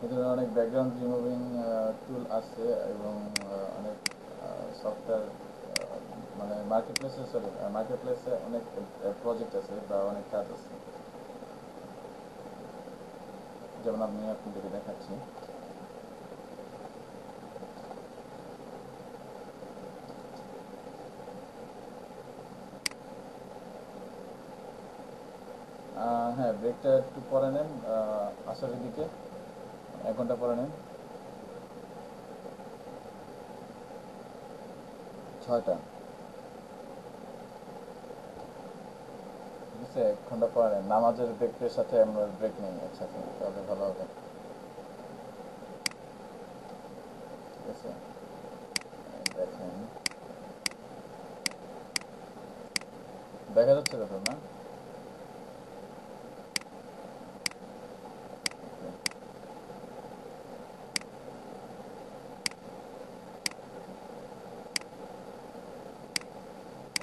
এখানে অনেক background removing টুল আছে এবং অনেক সফটওয়্যার মানে মার্কেট প্লেসে অনেক প্রজেক্ট আছে বা অনেক কাজ আছে, যেমন আমি আপনাদেরকে দেখাচ্ছি। হ্যাঁ, ব্রেকটা একটু পরে নেন, আসরের দিকে 1 ঘন্টা পরে নেন। 6টা, ঠিক আছে, 1 ঘন্টা পরে নেন। নামাজের ব্রেকের সাথে আমরা ব্রেক নেই একসাথে, তাহলে ভালো হবে, ঠিক আছে। দেখেন, দেখা যাচ্ছে কথা না?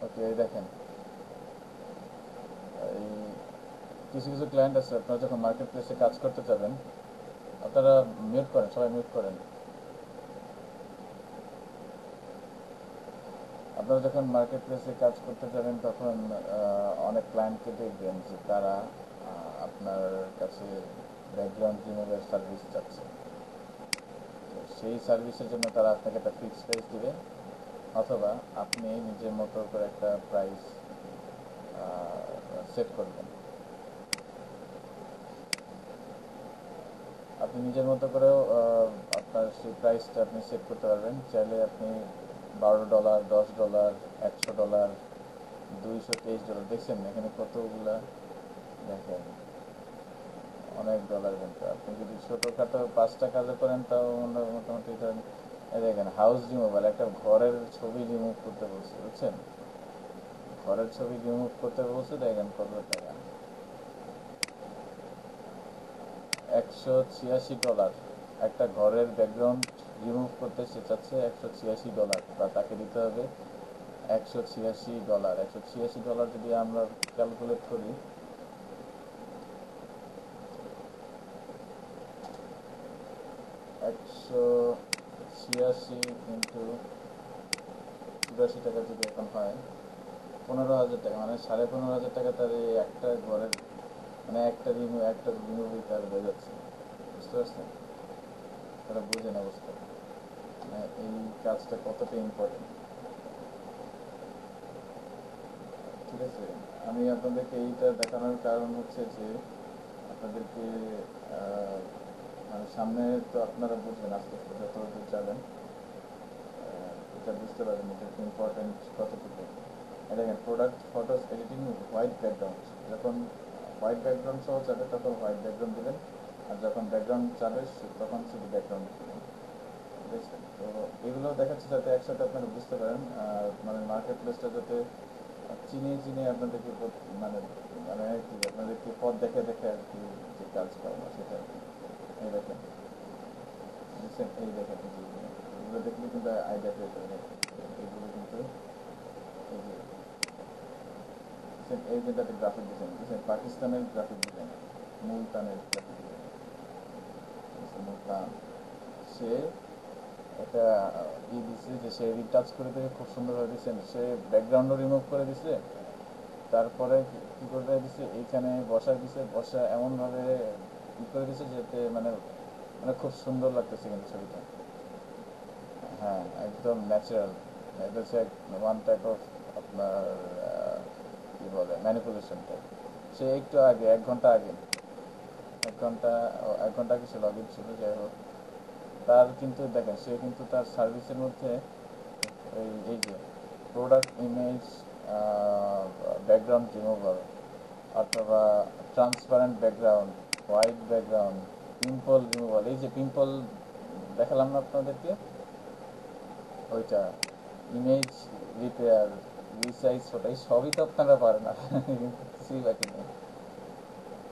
ওকে, এই দেখেন, এই কিছু কিছু ক্লায়েন্ট আছে, আপনারা যখন মার্কেট প্লেসে কাজ করতে যাবেন, আপনারা মিউট করেন, সবাই মিউট করেন। আপনারা যখন মার্কেট প্লেসে কাজ করতে যাবেন তখন অনেক ক্লায়েন্টকে দেখবেন যে তারা আপনার কাছে ব্যাকগ্রাউন্ড রিমুভের সার্ভিস চাচ্ছে। তো সেই সার্ভিসের জন্য তারা আপনাকে একটা ফিক্সড প্রাইস দিবে, অথবা আপনি নিজের মতো করে একটা প্রাইস সেট করবেন। আপনি নিজের মতো করেও আপনার সেই প্রাইসটা আপনি সেট করতে পারবেন। চাইলে আপনি $12, $10, $100, $223, দেখছেন এখানে কতগুলা, দেখেন অনেক ডলার। কিন্তু আপনি যদি ছোটোখাটো 5 টাকা করেন তাও মোটামুটি ধরেন, এই দেখেন হাউস রিমুভাল, একটা ঘরের ছবি রিমুভ করতে বলছে, বুঝছেন, ঘরের ছবি রিমুভ করতে বলছে, দেখেন কত টাকা, $186। একটা ঘরের ব্যাকগ্রাউন্ড রিমুভ করতে সে চাচ্ছে $186, বা তাকে দিতে হবে $186। $186 যদি আমরা ক্যালকুলেট করি, 186 ইন্টু 84 টাকা যদি এখন হয়, 15,000 টাকা, মানে 15,500 টাকা তার এই একটা ঘরের, মানে একটা রিমুভই তার হয়ে যাচ্ছে। বুঝতে পারছেন? তারা বুঝেন অবস্থা, মানে এই কাজটা কতটা ইম্পর্টেন্ট, ঠিক আছে। আমি আপনাদেরকে এইটা দেখানোর কারণ হচ্ছে যে আপনাদেরকে আহ, মানে সামনে তো আপনারা বুঝবেন আস্তে আস্তে যত দূর যাবেন, এটা বুঝতে পারবেন এটা ইম্পর্টেন্ট কতটুকু। দেখেন, product photos editing white background, যখন হোয়াইট ব্যাকগ্রাউন্ড সহ যাবে তখন হোয়াইট ব্যাকগ্রাউন্ড দেবেন, আর যখন ব্যাকগ্রাউন্ড যাবে তখন শুধু ব্যাকগ্রাউন্ড দেবেন, ঠিক আছে। তো এগুলো দেখাচ্ছে যাতে একসাথে আপনারা বুঝতে পারেন, আর মানে মার্কেট প্লেসটা যাতে চিনে চিনে আপনাদেরকে মানে মানে আর কি আপনাদেরকে পথ দেখে দেখে আর কি যে কাজ করানো সেটা আর কি। এই দেখেন, বুঝছেন, এই দেখেন, এই যে এগুলো দেখলে কিন্তু আইডিয়া পেয়ে যাবেন। এগুলো কিন্তু এই যে এই যে একটা গ্রাফিক ডিজাইন, বুঝছেন, পাকিস্তানের গ্রাফিক ডিজাইন, মুলতানের গ্রাফিক ডিজাইন, মুলতান। সে একটা দিছে যে সে রিটাচ করে দিয়ে খুব সুন্দরভাবে দিচ্ছেন, সে ব্যাকগ্রাউন্ডও রিমুভ করে দিছে, তারপরে কী করে দিছে এইখানে বসা দিছে, বসা এমনভাবে করে দিছে যাতে মানে মানে খুব সুন্দর লাগতেছে কিন্তু ছবিটা। হ্যাঁ, একদম ন্যাচারাল। এটা হচ্ছে ওয়ান টাইপ অফ আপনার কী বলে ম্যানিপুলেশন টাইপ। সে একটু আগে 1 ঘন্টা আগে, 1 ঘন্টা 1 ঘন্টা আগে সে লগ ইন ছিল, যাই হোক। তার কিন্তু দেখেন, সে কিন্তু তার সার্ভিসের মধ্যে এই যে প্রোডাক্ট ইমেজ, ব্যাকগ্রাউন্ড রিমুভাল, অথবা transparent background, white background, pimple removal, এই যে পিম্পল দেখালাম না আপনাদেরকে, ওইটা, ইমেজ রিপেয়ার, রিসাইজ ফটো, এই সবই তো আপনারা পারেন না কিন্তু কিছুই বাকি নেই।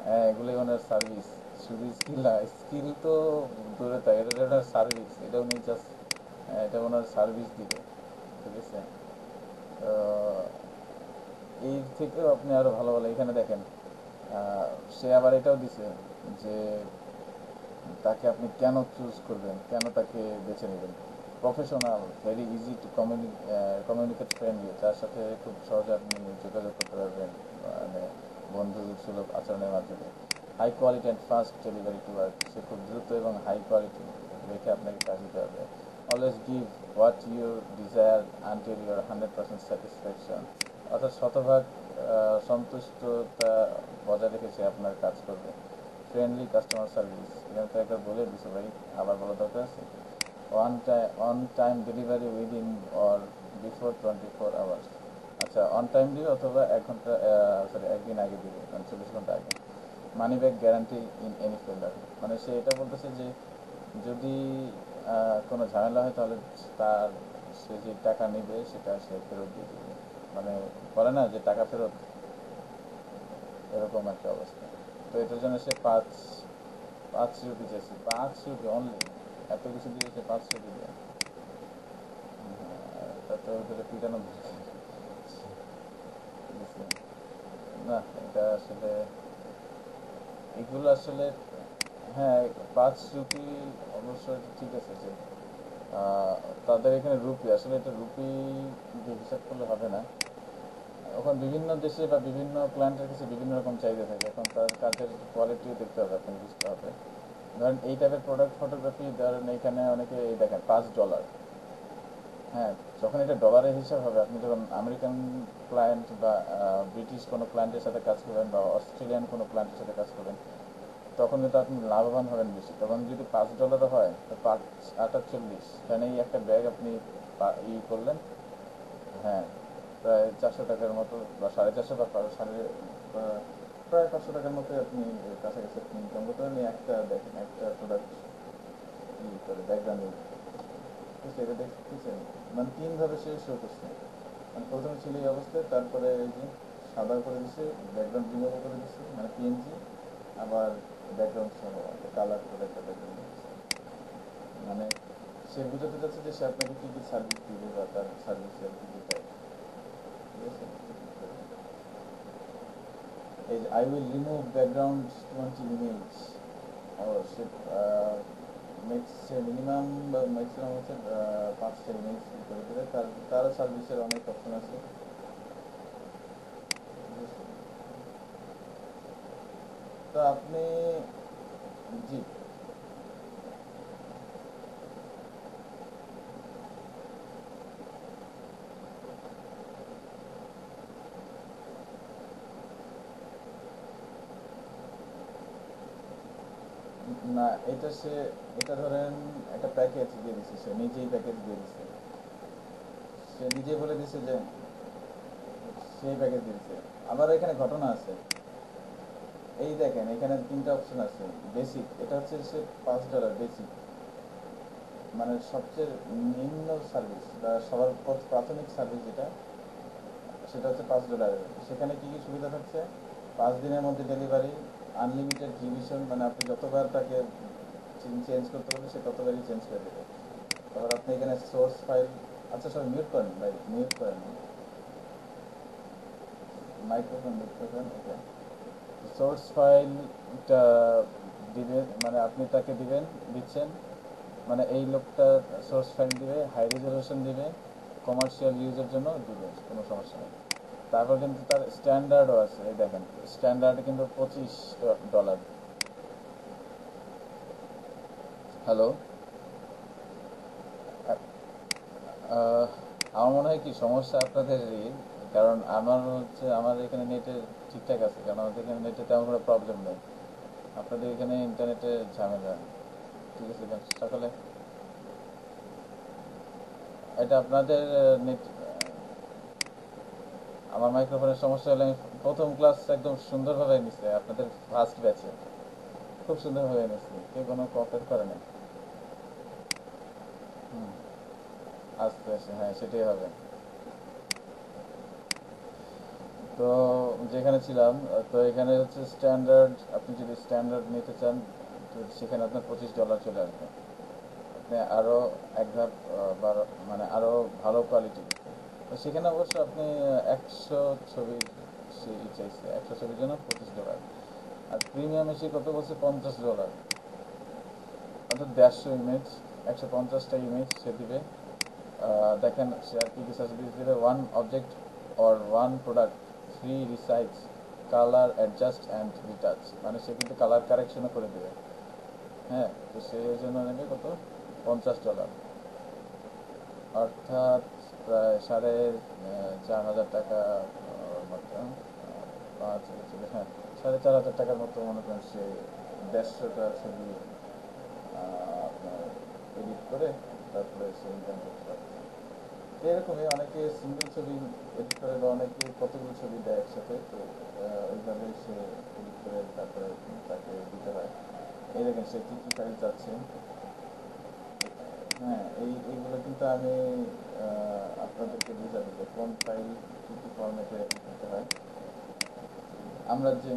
হ্যাঁ, এগুলোই ওনার সার্ভিস। শুধু স্কিল না, স্কিল তো দূরে থাকে, এটা ওনার সার্ভিস, এটা উনি জাস্ট, এটা ওনার সার্ভিস দিবে, ঠিক আছে। তো এর থেকেও আপনি আরও ভালো ভালো এখানে দেখেন, সে আবার এটাও দিছে যে তাকে আপনি কেন চুজ করবেন, কেন তাকে বেছে নেবেন? Professional, very easy to communicate, friendly, যার সাথে খুব সহজে আপনি যোগাযোগ করতে পারবেন, মানে বন্ধু সুলভ আচরণের মাধ্যমে। High quality and fast delivery to work, সে খুব দ্রুত এবং হাই কোয়ালিটি রেখে আপনাকে কাজ দিতে হবে। Always give what your desire until your 100% satisfaction, অর্থাৎ শতভাগ সন্তুষ্টতা বজায় রেখে সে আপনার কাজ করবে। ফ্রেন্ডলি কাস্টমার সার্ভিস, এখানে তো একবার বলে দিছে ভাই, আবার বলা দরকার আছে? On time delivery within or before 24 hours. আচ্ছা, অন টাইম দিবে অথবা 1 ঘন্টা, সরি 1 দিন আগে দিবে, মানে 24 ঘন্টা আগে। Money back guarantee in any ফেলার, মানে সে এটা বলতেছে যে যদি কোনো ঝামেলা হয় তাহলে তার, সে যে টাকা নেবে সেটা সে ফেরত দিয়ে দেবে, মানে বলে না যে টাকা ফেরত, এরকম একটা অবস্থা। তো এটার জন্য সে 5 রুপি চাইছে, 5 রুপি অনলি, এত কিছু দিয়েছে 5 রুপি দিয়ে। তাতে ওদের পিটানো দরকার। বুঝছেন? না, এটা আসলে, এগুলো আসলে, হ্যাঁ 5 রুপি অবশ্যই ঠিক আছে যে তাদের এখানে রুপি, আসলে এটা রুপি দিয়ে হিসাব করলে হবে না। ওখানে বিভিন্ন দেশে বা বিভিন্ন ক্লায়েন্টের কাছে বিভিন্ন রকম চাহিদা থাকে, এখন তার কাজের কোয়ালিটিও দেখতে হবে, আপনাকে বুঝতে হবে। ধরেন এই টাইপের প্রোডাক্ট ফটোগ্রাফি, ধরেন এখানে অনেকে এই দেখেন $5। হ্যাঁ, যখন এটা ডলারের হিসাব হবে, আপনি যখন আমেরিকান ক্লায়েন্ট বা ব্রিটিশ কোনো ক্লায়েন্টের সাথে কাজ করবেন বা অস্ট্রেলিয়ান কোনো ক্লায়েন্টের সাথে কাজ করবেন, তখন কিন্তু আপনি লাভবান হবেন বেশি। তখন যদি $5 হয় তো 5×8 = 40, কারণ এই একটা ব্যাগ আপনি করলেন, হ্যাঁ প্রায় 400 টাকার মতো, বা 450 বা প্রায় 500 টাকার মতো আপনি কাছাকাছি আপনি ইনকাম করতে পারেন। একটা দেখেন, একটা প্রোডাক্ট করে ব্যাকগ্রাউন্ড, এটা দেখতেছেন, মানে 3 ভাবে সে শো করছে। মানে প্রথমে ছিল এই অবস্থায়, তারপরে এই যে সাদা করে দিছে, ব্যাকগ্রাউন্ড রিমুভ করে দিচ্ছে, মানে পিএনজি, আবার ব্যাকগ্রাউন্ড সহ কালার করে একটা ব্যাকগ্রাউন্ড দিচ্ছে। মানে সে বুঝাতে চাচ্ছে যে সে আপনাকে কী কী সার্ভিস দিবে বা তার সার্ভিসের কী কী টাইপ, ঠিক আছে? এই যে I will remove background 20 image, ও সে মিনিমাম বা ম্যাক্সিমাম হচ্ছে 5টা ইমেজ করে দেবে, তার সার্ভিসের অনেক অপশন আছে। তো আপনি, জি, না এটা সে, এটা ধরেন একটা প্যাকেজ দিয়ে দিচ্ছে, সে নিজেই প্যাকেজ দিয়ে দিচ্ছে, সে নিজেই বলে দিচ্ছে যে সেই প্যাকেজ দিচ্ছে। আবার এখানে ঘটনা আছে, এই দেখেন এখানে 3টা অপশন আছে। বেসিক, এটা হচ্ছে সে $5 বেসিক, মানে সবচেয়ে নিম্ন সার্ভিস বা সবার প্রাথমিক সার্ভিস যেটা, সেটা হচ্ছে $5। সেখানে কী কী সুবিধা থাকছে? 5 দিনের মধ্যে ডেলিভারি, আনলিমিটেড রিভিশন, মানে আপনি যতবার তাকে চেঞ্জ করতে বলবেন সে ততবারই চেঞ্জ করে দেবে। তারপর আপনি এখানে সোর্স ফাইল, আচ্ছা সব মিউট করেন ভাই, মিউট করেন, মাইক্রোফোন মিউট করবেন, ওকে। সোর্স ফাইলটা দিবেন, মানে আপনি তাকে দিচ্ছেন, মানে এই লোকটা সোর্স ফাইল দিবে, হাই রেজলিউশন দিবে, কমার্শিয়াল ইউজের জন্য দিবে, কোনো সমস্যা নেই। তারপর কিন্তু তার স্ট্যান্ডার্ডও আছে, এই দেখেন স্ট্যান্ডার্ড কিন্তু $25। হ্যালো, আমার মনে হয় কি সমস্যা আপনাদেরই, কারণ আমার হচ্ছে আমার এখানে নেটে ঠিকঠাক আছে, কারণ আমাদের এখানে নেটে তেমন কোনো প্রবলেম নেই। আপনাদের এখানে ইন্টারনেটে ঝামেলা, ঠিক আছে? সকালে এটা আপনাদের নেট, আমার মাইক্রোফোনের সমস্যা হলে আমি প্রথম ক্লাস একদম সুন্দরভাবে নিচ্ছে, আপনাদের ফার্স্ট ব্যাচে খুব সুন্দরভাবে নিচ্ছি, কেউ কোনো কোঅপারেট করে না। হুম, আস্তে আস্তে, হ্যাঁ সেটাই হবে। তো যেখানে ছিলাম, তো এখানে হচ্ছে স্ট্যান্ডার্ড, আপনি যদি স্ট্যান্ডার্ড নিতে চান তো সেখানে আপনার $25 চলে আসবে। আপনি আরও এক ধাপ মানে আরও ভালো কোয়ালিটি, তো সেখানে অবশ্য আপনি 100 ছবির সে চাইছে, 100 ছবির জন্য $25। আর প্রিমিয়াম এসে কত বলছে? $50। অর্থাৎ 150 ইমেজ, 150টা ইমেজ সে দিবে। দেখেন সে আর কি কি সার্ভিস দিবে, one object or one product free resize colour adjust and retouch, মানে সে কিন্তু কালার কারেকশনও করে দেবে। হ্যাঁ, তো সেই জন্য নেবে কত, $50, অর্থাৎ প্রায় 4,500 টাকা মতো, 5 হ্যাঁ 4,500 টাকার মতো মনে করেন সে 150টা ছবি আপনার এডিট করে তারপরে সে ইনকাম করতে পারে। এরকমই অনেকে সিঙ্গেল ছবি এডিট করে বা অনেকে কতগুলো ছবি দেয় একসাথে, তো ওইভাবে সে এডিট করে তারপরে তাকে দিতে হয়। এই দেখেন সে কী কী ফাইল চাচ্ছে। হ্যাঁ, এইগুলো কিন্তু আমি আপনাদেরকে বুঝাবো যে কোন ফাইল কী কী ফরম্যাটে দিতে হয়। আমরা যে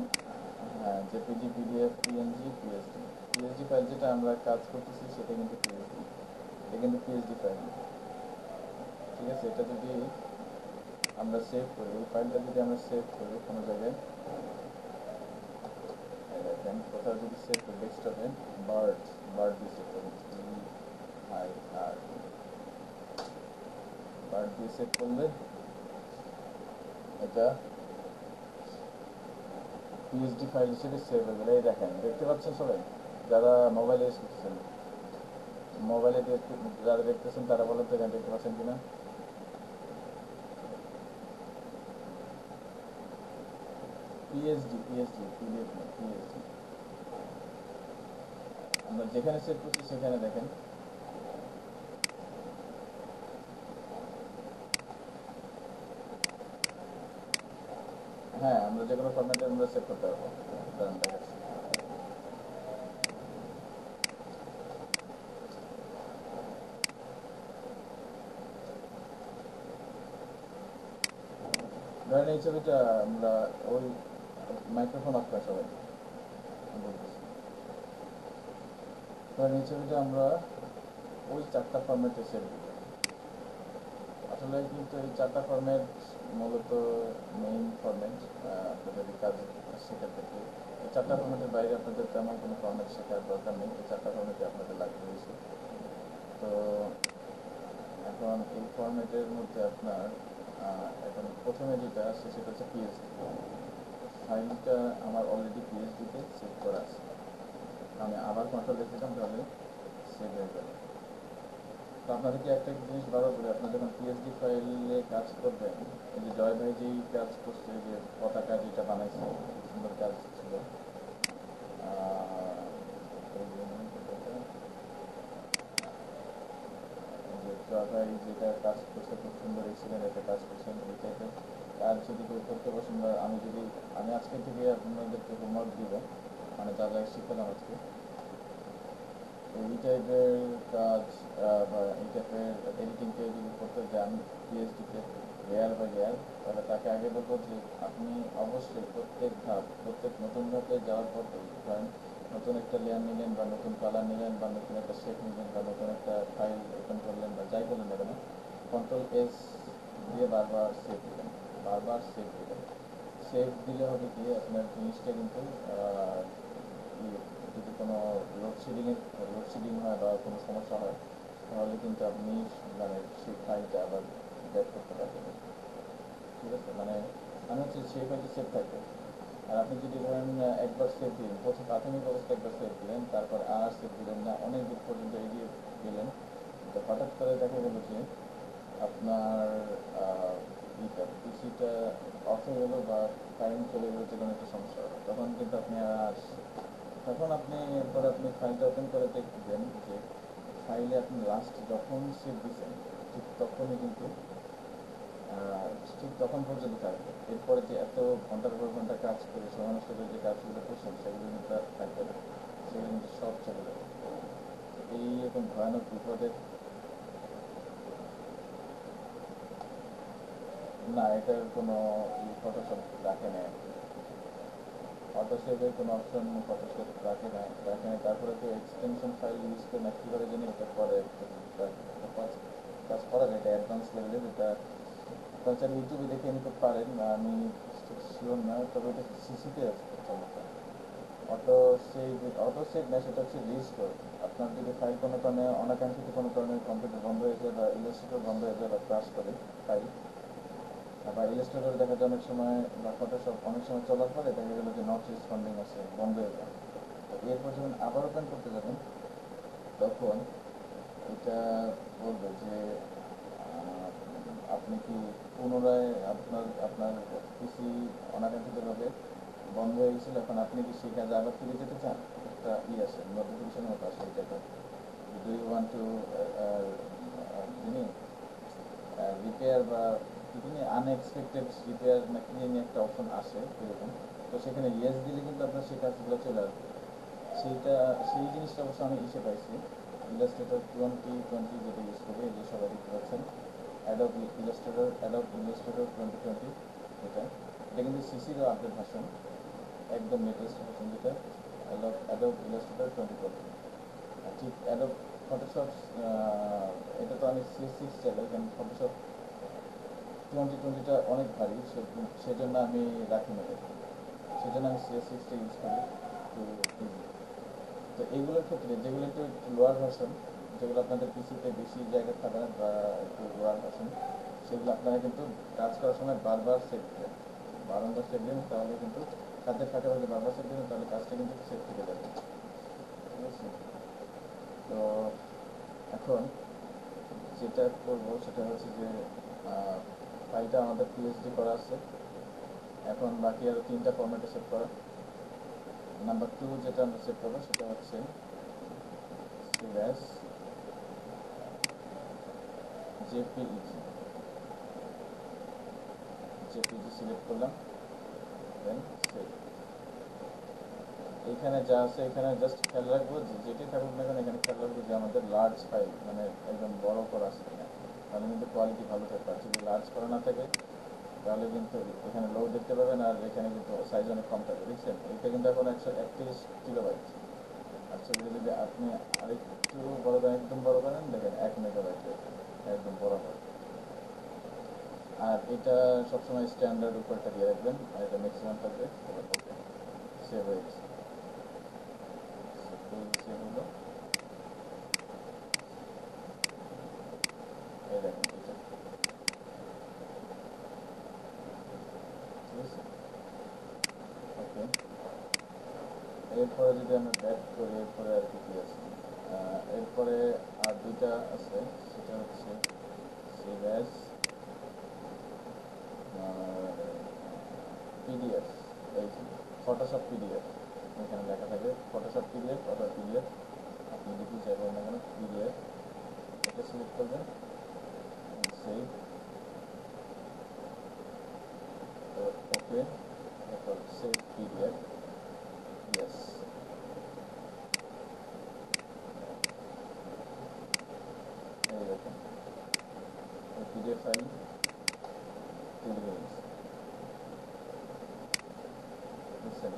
হ্যাঁ JPG, PDF, PNG, PSD, PSD file যেটা আমরা কাজ করতেছি সেটা কিন্তু পিএসডি, এটা কিন্তু পিএসডি ফাইল। ঠিক আছে, এটা যদি আমরা সেভ করি, এই ফাইলটা যদি আমরা সেভ করি কোনো জায়গায়, দেখেন কোথাও যদি সেভ করি ডেস্কটপে, বার্ড বার্ড দিয়ে সেভ করি, BIR বার্ড দিয়ে সেভ করলে এটা পিএসডি ফাইল হিসেবে সেভ হয়ে গেলে, এই দেখেন দেখতে পাচ্ছেন সবাই যারা মোবাইলে ইউজ করতেছেন, মোবাইলে যারা দেখতেছেন তারা বলেন তো এখানে দেখতে পাচ্ছেন কিনা। পিএসডি পিএসডি পিডিএফ না, পিএসডি আমরা যেখানে সেভ করছি সেখানে দেখেন। হ্যাঁ, আমরা যে কোনো ফরম্যাটে আমরা সেভ করতে পারবো। উদাহরণ দেখাচ্ছি, ধরেন এই ছবিটা আমরা ওই মাইক্রোফোন অফ করে সবাই বলতেছি, ধরেন এই ছবিটা আমরা ওই 4টা ফরম্যাটে সেভ দিব। আসলে কিন্তু এই 4টা ফরম্যাট মূলত মেইন ফরম্যাট আপনাদের কাজ শেখার থেকে। এই 4টা ফরম্যাটের বাইরে আপনাদের তেমন কোনো ফরম্যাট শেখার দরকার নেই, এই 4টা ফরম্যাটে আপনাদের লাগবে বেশি। তো এখন এই ফরম্যাটের মধ্যে আপনার এখন প্রথমে যেটা আছে সেটা হচ্ছে পিএসডি ফাইলটা। আমার অলরেডি পিএসডিতে সেভ করা আছে, আমি আবার কন্ট্রোল দিলাম তাহলে সেভ হয়ে যাবে। তো আপনাদেরকে একটা জিনিস বারবার বলি, আপনার যখন পিএসডি ফাইলে কাজ করবেন, এই যে জয় ভাই যেই কাজ করছে, যে পতাকা যেটা বানাইছে খুব সুন্দর কাজ ছিল, এই যে জয় ভাই যেটা কাজ করছে খুব সুন্দর এক্সিলেন্ট একটা কাজ করছেন, এই টাইপের কাজ যদি কেউ করতে পছন্দ, আমি আজকে থেকে আপনাদেরকে হোমওয়ার্ক দিব, মানে যা যা শিখলাম আজকে, এই টাইপের কাজ বা এই টাইপের এডিটিংকে যদি করতে যান পিএইচডিতে লেয়ার বাই লেয়ার, তাহলে তাকে আগে বলবো যে আপনি অবশ্যই প্রত্যেক ধাপ, প্রত্যেক নতুন ধাপে যাওয়ার পর ধরেন নতুন একটা লেয়ার নিলেন বা নতুন কালার নিলেন বা নতুন একটা শেপ নিলেন বা নতুন একটা ফাইল ওপেন করলেন বা যাই করলেন না কেন, কন্ট্রোল S দিয়ে বারবার সেভ দিলেন, বারবার সেভ দিলেন। সেভ দিলে হবে কি আপনার জিনিসটা কিন্তু যদি কোনো লোডশেডিং হয় বা কোনো সমস্যা হয়, তাহলে কিন্তু আপনি মানে সেই ফাইলটা আবার ব্যাক করতে পারবেন। ঠিক আছে, মানে হচ্ছে সেই ফাইলটা সেভ থাকবে। আর আপনি যদি ধরেন একবার সেভ দিলেন, প্রথম প্রাথমিক অবস্থায় একবার সেভ দিলেন, তারপর আর সেভ দিলেন না, অনেক দূর পর্যন্ত এগিয়ে গেলেন, তো হঠাৎ করে দেখা গেল যে আপনার পিসিটা অফ হয়ে গেলো বা কারেন্ট চলে গেলো, যে কোনো একটা সমস্যা হলো, তখন কিন্তু এরপরে আপনি ফাইলটা ওপেন করে দেখবেন যে ফাইলে আপনি লাস্ট যখন সেভ দিচ্ছেন ঠিক তখনই কিন্তু ঠিক তখন পর্যন্ত থাকবে। এরপরে যে এত ঘন্টার পর ঘন্টা কাজ করে সময় নষ্ট করে যে কাজগুলো করছেন সেগুলো কিন্তু আর থাকবে না, সেগুলো কিন্তু সব চলে যাবে। এইরকম ভয়ানক বিপদের না, এটার কোনো ফটোশপ রাখে না, ফটোশপের কোনো অপশন ফটোশপ রাখে না, তারপরে তো এক্সটেনশন ফাইল ইউজ করে না কীভাবে জানি এটা করে কাজ করা যায়, এটা অ্যাডভান্স লেভেলের, যেটা আপনারা চাইলে ইউটিউবে দেখে নিতে পারেন, আমি শিওর না, তবে এটা সিসিতে আছে চমৎকার, অটো সেভ, অটো সেভ না, সেটা হচ্ছে রিস্টোর। আপনার যদি ফাইল কোনো কারণে অনাকাঙ্ক্ষিত কোনো কারণে কম্পিউটার বন্ধ হয়ে যায় বা ইলাস্ট্রেটর বন্ধ হয়ে যায় বা ক্রাশ করে ফাইল, বা ইলাস্ট্রেটর দেখা যায় অনেক সময় বা ফটোশপ অনেক সময় চলার পরে দেখা গেলো যে নট রেসপন্ডিং আছে, বন্ধ হয়ে যায়। তো এরপর যখন আবার ওপেন করতে যাবেন তখন এটা বলবে যে আপনি কি পুনরায় আপনার আপনার পিসি অনাকাঙ্ক্ষিতভাবে বন্ধ হয়ে গেছিলো, এখন আপনি কি সেই কাজে আবার ফিরে যেতে চান, একটা আসে নোটিফিকেশনের মতো আসে এটাতে, ডু ইউ ওয়ান্ট টু যিনি রিপেয়ার বা কি যিনি আনএক্সপেক্টেড রিপেয়ার না কি জানি একটা অপশন আসে এরকম। তো সেখানে ইয়েস দিলে কিন্তু আপনার সেই কাজগুলো চলে আসবে। সেইটা, সেই জিনিসটা অবশ্য আমি ইসে পাইছি, ইলাস্ট্রেটর 2020 যেটা ইউজ করি, এই যে সবাই দেখতে পাচ্ছেন অ্যাডব ইলাস্ট্রেটর 2020, এটা এটা কিন্তু সিসিরও আপডেট ভার্সন, একদম লেটেস্ট ভার্সন যেটা অ্যাডব ইলাস্ট্রেটর 2020। ঠিক অ্যাডব ফটোশপ, এটা তো আমি CS6 চালাই, কারণ ফটোশপ 2020টা অনেক ভারী, সেজন্য আমি রাখি না এটা, সেজন্য আমি CS6টা ইউজ করি একটু ইজি। তো এইগুলোর ক্ষেত্রে যেগুলো একটু লোয়ার ভার্সন, যেগুলো আপনাদের পিসিতে বেশি জায়গা থাকে না বা একটু লোয়ার ভার্সন, সেগুলো আপনারা কিন্তু কাজ করার সময় বারবার সেভ দেবেন, বারংবার সেভ দেবেন, তাহলে কিন্তু কাজের ফাঁকে ফাঁকে বারবার সেভ দেবেন, তাহলে কাজটা কিন্তু সেভ থেকে যাবে, ঠিক আছে? তো এখন যেটা করবো সেটা হচ্ছে যে ফাইলটা আমাদের পিএইচডি করা আছে, এখন বাকি আরও 3টা ফরম্যাটে সেভ করা। নাম্বার 2 যেটা আমরা সেভ করবো সেটা হচ্ছে save as JPEG. JPEG select করলাম, দেন সেভ। এইখানে যা আছে এখানে জাস্ট খেয়াল রাখবো যে যেটাই থাকুক না কেন, এখানে খেয়াল রাখবো যে আমাদের লার্জ ফাইল মানে একদম বড় করা আছে কিনা, তাহলে কিন্তু কোয়ালিটি ভালো থাকবে। আর যদি লার্জ করা না থাকে তাহলে কিন্তু এখানে লো দেখতে পাবেন, আর এখানে কিন্তু সাইজ অনেক কম থাকে, দেখছেন? এটা কিন্তু এখন 131 কিলোবাইট। আচ্ছা, যদি আপনি আরেকটু বড় করেন, একদম বড় করেন, দেখেন 1 মেগাবাইট হয়েছে, একদম বড় হয়। আর এটা সবসময় স্ট্যান্ডার্ড উপরটা দিয়ে রাখবেন, আর এটা ম্যাক্সিমাম থাকবে। সেভ হয়ে গেছে, সেভ হলো, এই দেখেন এটা, ঠিক আছে? ওকে, এরপরে যদি আমরা ব্যাক করি, এরপরে আর কি আছে, এরপরে আর দুইটা আছে, সেটা হচ্ছে সেভ অ্যাজ পিডিএফ। এই যে ফটোশপ পিডিএফ, এখানে লেখা থাকে ফটোশপ পিডিএফ অথবা পিডিএফ, আপনি যদি চাইবেন না কেন পিডিএফ, এটা সিলেক্ট করবেন, সেভ, ওকে, এরপর সেভ পিডিএফ, ইয়েস, এই দেখেন এই পিডিএফ ফাইল তৈরি হয়ে গেছে, বুঝছেন?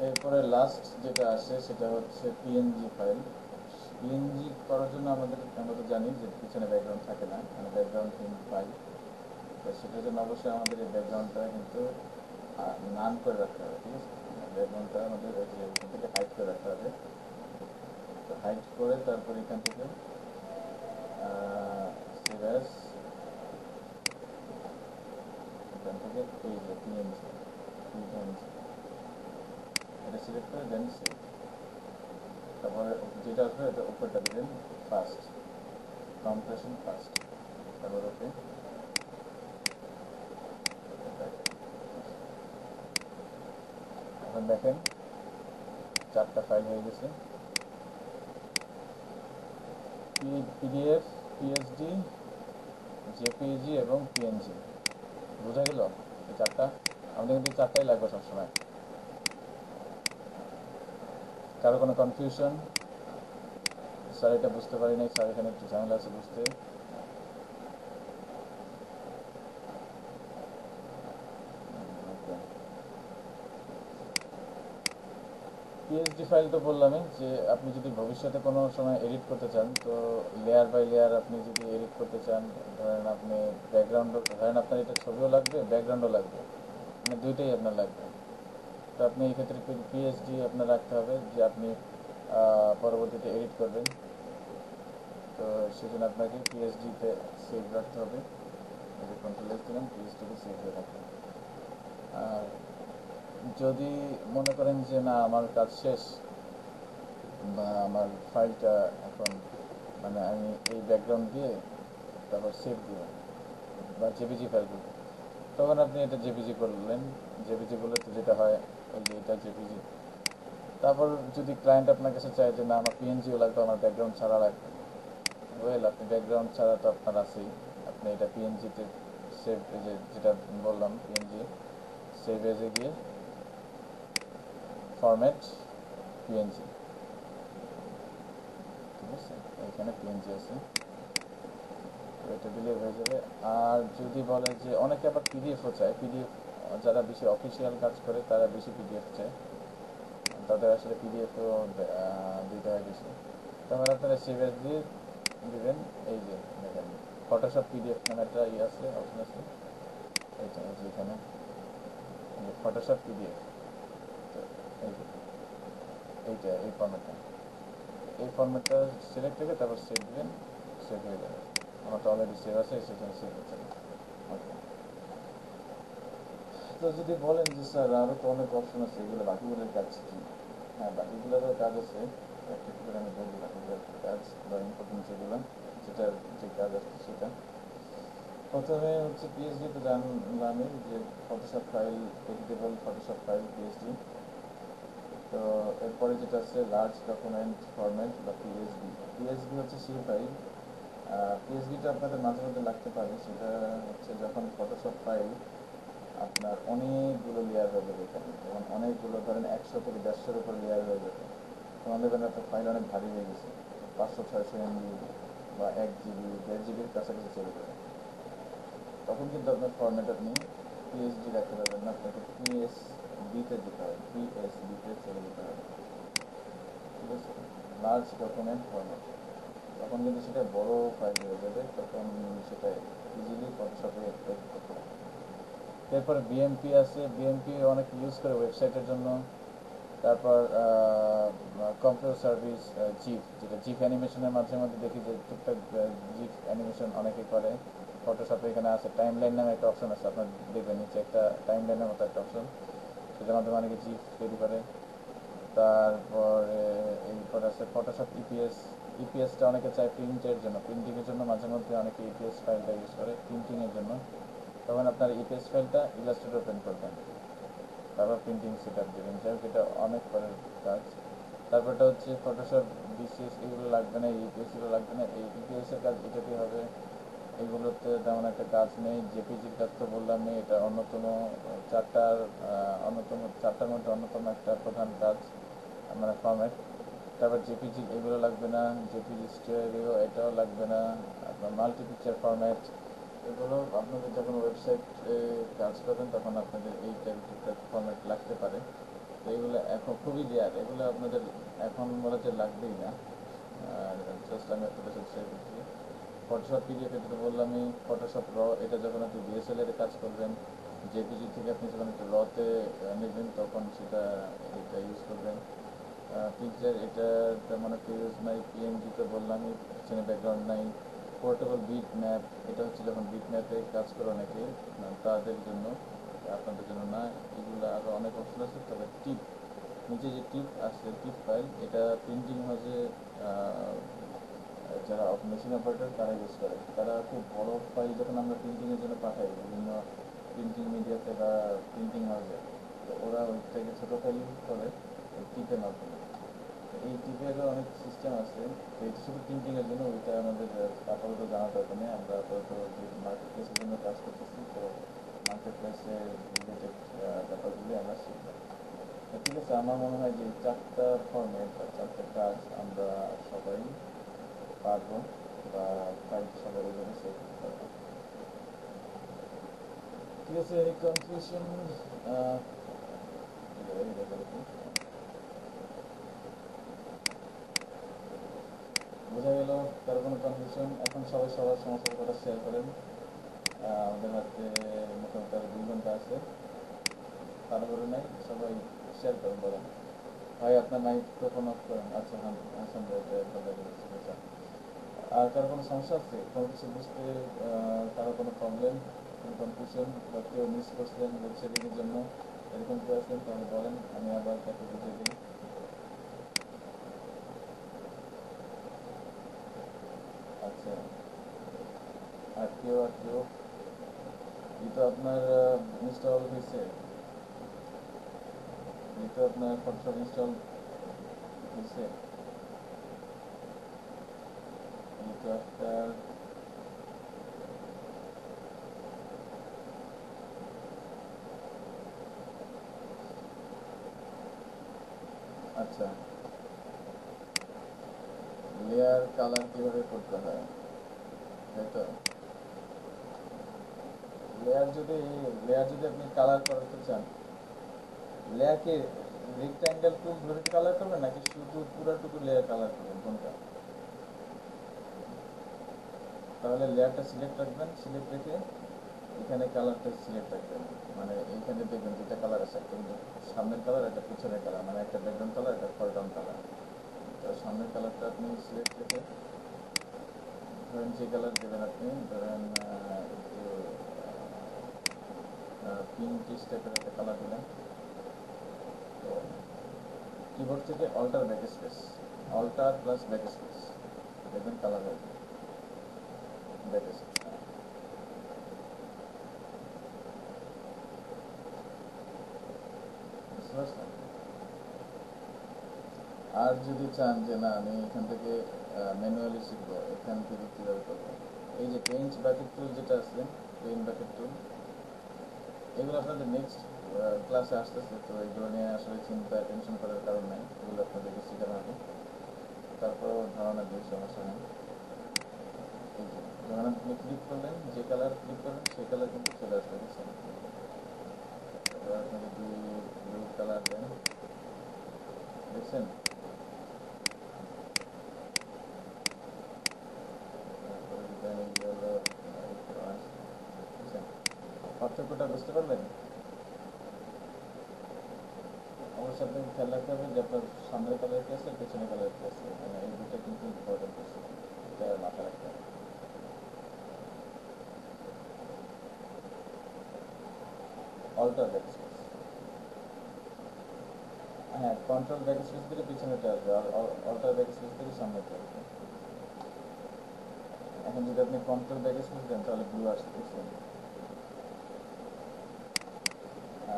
এরপরে লাস্ট যেটা আসে সেটা হচ্ছে পিএনজি ফাইল। পিএনজি করার জন্য আমরা তো জানি যে পিছনে ব্যাকগ্রাউন্ড থাকে না, মানে ব্যাকগ্রাউন্ড থিম ফাইল। তো সেটার জন্য অবশ্যই আমাদের এই ব্যাকগ্রাউন্ডটা কিন্তু নান করে রাখতে হবে, ঠিক আছে? ব্যাকগ্রাউন্ডটা আমাদের ওই যে এখান থেকে হাইড করে রাখতে হবে। তো হাইড করে তারপর এখান থেকে সেভ অ্যাজ, এখান থেকে এই যে পিএনজি, এটা সিলেক্ট করে দেন সেভ। তারপরে যেটা আসবে এটা উপরটা দিবেন ফার্স্ট, কম্প্রেশন ফার্স্ট, তারপর ওকে। এখন দেখেন 4টা ফাইল হয়ে গেছে, পিডিএফ, পিএসডি, জেপিইজি এবং পিএনজি। বোঝা গেল এই 4টা? আমাদের কিন্তু 4টাই লাগবে সবসময়। কারো কোনো কনফিউশন? স্যার এটা বুঝতে পারি নাই, স্যার এখানে একটু ঝামেলা আছে বুঝতে। পিএইচডি ফাইল তো বললামই যে আপনি যদি ভবিষ্যতে কোনো সময় এডিট করতে চান, তো লেয়ার বাই লেয়ার আপনি যদি এডিট করতে চান, ধরেন আপনি ব্যাকগ্রাউন্ডও, ধরেন আপনার এটা ছবিও লাগবে ব্যাকগ্রাউন্ডও লাগবে, মানে দুইটাই আপনার লাগবে। তো আপনি এই ক্ষেত্রে পিএসডি আপনার রাখতে হবে, যে আপনি পরবর্তীতে এডিট করবেন। তো সেজন্য আপনাকে পিএসডিতে সেভ রাখতে হবে। এই যে কন্ট্রোল এস দিলাম, পিএসডিতে সেভ হয়ে রাখবেন। আর যদি মনে করেন যে না আমার কাজ শেষ, বা আমার ফাইলটা এখন মানে আমি এই ব্যাকগ্রাউন্ড দিয়ে তারপর সেভ দিব বা জেপিজি ফাইল করব, তখন আপনি এটা জেপিজি করলেন। জেপিজি করলে তো যেটা হয় ওই যে এটা জেপিজি। তারপর যদি ক্লায়েন্ট আপনার কাছে চায় যে না আমার পিএনজিও লাগবে, আমার ব্যাকগ্রাউন্ড ছাড়া লাগবে, ওয়েল আপনি ব্যাকগ্রাউন্ড ছাড়া তো আপনার আছেই, আপনি এটা পিএনজিতে সেভ, এই যে যেটা বললাম পিএনজি সেভ এজে গিয়ে ফরম্যাট পিএনজি, ঠিক আছে, এখানে পিএনজি আছে, তো এটা দিলে হয়ে যাবে। আর যদি বলে যে অনেকে আবার পিডিএফও চায়, পিডিএফ যারা বেশি অফিসিয়াল কাজ করে তারা বেশি পিডিএফ চায়, তাদের আসলে পিডিএফও দিতে হয় বেশি। তখন আপনারা সেভ এজ দিয়ে দিবেন। এই যে দেখেন ফটোশপ পিডিএফ নামে একটা ইয়ে আছে, অপশন আছে, এইটা এই যে এখানে ফটোশপ পিডিএফ। তো এই যে এইটা এই ফর্মেটটা সিলেক্ট করে তারপর সেভ দিবেন, সেভ হয়ে যাবে। আমার তো অলরেডি সেভ আছে, সেখানে সেভ হচ্ছে না। ওকে। তো যদি বলেন যে স্যার আরও তো অনেক অপশন আছে, এগুলো বাকিগুলোর কাজ কি? হ্যাঁ, বাকিগুলোরও কাজ আছে, একটা একটা করে আমি বলবো বাকিগুলোর কাজ বা ইম্পর্টেন্ট যেগুলো, যেটার যে কাজ আছে সেটা। প্রথমে হচ্ছে পিএইচডি তো জানলামই, যে Photoshop file, editable Photoshop file PhD. তো এরপরে যেটা আছে লার্জ ডকুমেন্ট ফরম্যাট বা পিএসবি। পিএসবি হচ্ছে সেই ফাইল, পিএসবিটা আপনাদের মাঝে মধ্যে লাগতে পারে, সেটা হচ্ছে যখন ফটোশপ ফাইল আপনার অনেকগুলো লেয়ার হয়ে যাবে, এখানে যেমন অনেকগুলো ধরেন 100 থেকে 150-এর উপর লেয়ার হয়ে যাবে, তখন দেখবেন আপনার ফাইল অনেক ভারী হয়ে গেছে, 500-600 MB বা 1 GB 1.5 GBর কাছাকাছি চলে যাবে। তখন কিন্তু আপনার ফরম্যাট আপনি পিএসডি রাখতে পারবেন না, আপনাকে পিএসবিতে যেতে হবে, পিএসবিতে চলে যেতে হবে, ঠিক আছে, লার্জ ডকুমেন্ট ফরম্যাট। তখন কিন্তু সেটা বড় ফাইল হয়ে যাবে, তখন সেটা ইজিলি ফটোশপে এড করতে হবে। এরপরে বিএমপি আছে, বিএমপি অনেক ইউজ করে ওয়েবসাইটের জন্য। তারপর কম্পিউটার সার্ভিস, জিফ, যেটা জিফ অ্যানিমেশনের মাঝে মধ্যে দেখি যে টুকটাক জিফ অ্যানিমেশন অনেকে করে ফটোশপে। এখানে আছে টাইম লাইন নামে একটা অপশন আছে, আপনার দেখবেন নিচে একটা টাইম লাইনের মতো একটা অপশন, সেটার মাধ্যমে অনেকে জিফ তৈরি করে। তারপরে এরপর আছে ফটোশপ ইপিএস। ইপিএসটা অনেকে চায় প্রিন্টের জন্য, প্রিন্টিংয়ের জন্য মাঝে মধ্যে অনেকে ইপিএস ফাইলটা ইউজ করে প্রিন্টিংয়ের জন্য। তখন আপনার ইপিএস ফাইলটা ইলাস্ট্রেটর ওপেন করবেন, তারপর প্রিন্টিং সেট আপ দেবেন, যাই হোক এটা অনেক পরের কাজ। তারপরটা হচ্ছে ফটোশপ বিসিএস, এগুলো লাগবে না, ইপিএসগুলো লাগবে না, এই ইপিএসের কাজ এটাতেই হবে। এগুলোতে তেমন একটা কাজ নেই। জেপিজির কাজ তো বললামই, এটা অন্যতম চারটার মধ্যে অন্যতম একটা প্রধান কাজ, মানে ফরম্যাট। তারপর জেপিজি এগুলো লাগবে না, জেপিজি স্টোরিও এটাও লাগবে না। আপনার মাল্টি পিকচার ফরম্যাট, এগুলো আপনাদের যখন ওয়েবসাইট কাজ করবেন তখন আপনাদের এই টাইপের ফরম্যাট লাগতে পারে। তো এগুলো এখন খুবই রেয়ার, এগুলো আপনাদের এখন মনে হচ্ছে লাগবেই না। আর জাস্ট আমি আপনাদের সাথে শেয়ার করছি। ফটোশপ পিডিএফ এটা তো বললামই, ফটোশপ এটা যখন আপনি ডিএসএলআর কাজ করবেন, জেপিজি থেকে আপনি যখন একটা তে নেবেন তখন সেটা এটা ইউজ করবেন। পিকচার এটা তেমন একটা ইউজ নাই। পিএনজি তো বললামই, পিছনে ব্যাকগ্রাউন্ড নাই। পোর্টেবল বিট ম্যাপ, এটা হচ্ছে যখন বিট ম্যাপে কাজ করে অনেকে, তাদের জন্য, আপনাদের জন্য না। এগুলো আরও অনেক অপশন আছে। তবে টিপ, নিচে যে টিপ আছে, টিপ ফাইল, এটা প্রিন্টিং হাউসে যারা মেশিন অপারেটর তারা ইউজ করে। তারা খুব বড় ফাইল যখন আমরা প্রিন্টিংয়ের জন্য পাঠাই বিভিন্ন প্রিন্টিং মিডিয়াতে বা প্রিন্টিং হাউসে, তো ওরা ওই থেকে ছোটো ফাইল ইউজ করে টিপের মাধ্যমে। এই টিপেরও অনেক সিস্টেম আছে, তো এটা শুধু প্রিন্টিংয়ের জন্য, ওইটা আমাদের আপাতত জানা দরকার নেই। আমরা আপাতত যে মার্কেট প্লেসের জন্য কাজ করতেছি, তো মার্কেট প্লেসে রিলেটেড ব্যাপারগুলি আমরা শিখব। ঠিক আছে, আমার মনে হয় যে 4টা ফর্মেট বা 4টা কাজ আমরা সবাই পারবো, বা ফাইলটা সবাই ওইভাবে সেভ করতে পারবো। ঠিক আছে, এই কনফিউশন বোঝা গেল? কারো কোনো কনফিউশন? এখন সবাই সবার সমস্যার কথা শেয়ার করেন। আমাদের হাতে মোটামুটি আরও 2 ঘন্টা আছে, তাড়াহুড়ো নাই, সবাই শেয়ার করেন, বলেন ভাই আপনার মাইক্রোফোন অফ করেন। আচ্ছা হ্যাঁ, হাসান ভাই ভালো লেগেছে। আচ্ছা, আর কারো কোনো সমস্যা আছে কোনো কিছু বুঝতে, কারো কোনো প্রবলেম, কোনো কনফিউশন বা কেউ মিস করছিলেন লোডশেডিংয়ের জন্য, এরকম কেউ আছেন তাহলে বলেন, আমি আবার তাকে বুঝিয়ে দিই। আচ্ছা, আর কেউ এই তো আপনার ইনস্টল হয়েছে, এই তো আপনার ফটোশপ ইনস্টল হয়েছে, এই তো আপনার আচ্ছা, লেয়ার কালার কীভাবে করতে হয় তাই তো? লেয়ার যদি আপনি কালার করাতে চান, লেয়ারকে রেক্ট্যাঙ্গেল টুল ধরে কালার করবেন নাকি শুধু পুরাটুকু লেয়ার কালার করবেন কোনটা? তাহলে লেয়ারটা সিলেক্ট রাখবেন, সিলেক্ট রেখে এখানে কালারটা সিলেক্ট রাখবেন। মানে এইখানে দেখবেন দুটা কালার আছে, একটা কিন্তু সামনের কালার, একটা পিছনের কালার, মানে একটা ব্যাকগ্রাউন্ড কালার, একটা ফরগ্রাউন্ড কালার। তো সামনের কালারটা আপনি সিলেক্ট রেখে ধরেন যে কালার দেবেন, আপনি ধরেন একটু পিঙ্কিশ টাইপের একটা কালার দিলেন। তো কিবোর্ড থেকে alt backspace, alt plus backspace, দেখবেন কালার হয়ে যাবে। ব্যাক স্পেস, বুঝতে পারছেন? আর যদি চান যে না আমি এখান থেকে ম্যানুয়ালি শিখবো, এখান থেকে কীভাবে করবো, এই যে পেইন্ট বাকেট টুল যেটা আছে, পেইন্ট বাকেট টুল, এগুলো আপনাদের নেক্সট ক্লাসে আসতেছে, তো এগুলো নিয়ে আসলে চিন্তা টেনশন করার কারণ নাই, এগুলো আপনাদেরকে শেখানো হবে। তারপরেও ধারণা দিয়ে সমস্যা নেই। এই যে যখন আপনি ক্লিক করলেন, যে কালার ক্লিক করবেন সেই কালার কিন্তু চলে আসবে, বুঝছেন? এবার আপনি যদি ব্লু কালার দেন, দেখছেন? তারপরে যদি আমি ইয়েলো, বুঝছেন পার্থক্যটা বুঝতে পারলেন? অবশ্যই আপনাকে খেয়াল রাখতে হবে যে আপনার সামনের কালার কি আছে, পেছনের কালার কি আছে, মানে এই দুটো কিন্তু ইম্পর্টেন্ট আছে, এটা মাথায় রাখতে হবে। অল্টার ব্যাক স্পেস, হ্যাঁ কন্ট্রোল ব্যাক স্পেস দিলে পিছনেটা আসবে, আর অল্টার ব্যাক স্পেস দিলে সামনেটা আসবে। এখন যদি আপনি কন্ট্রোল ব্যাক স্পেস দেন তাহলে ব্লু আসতে দেখছেন।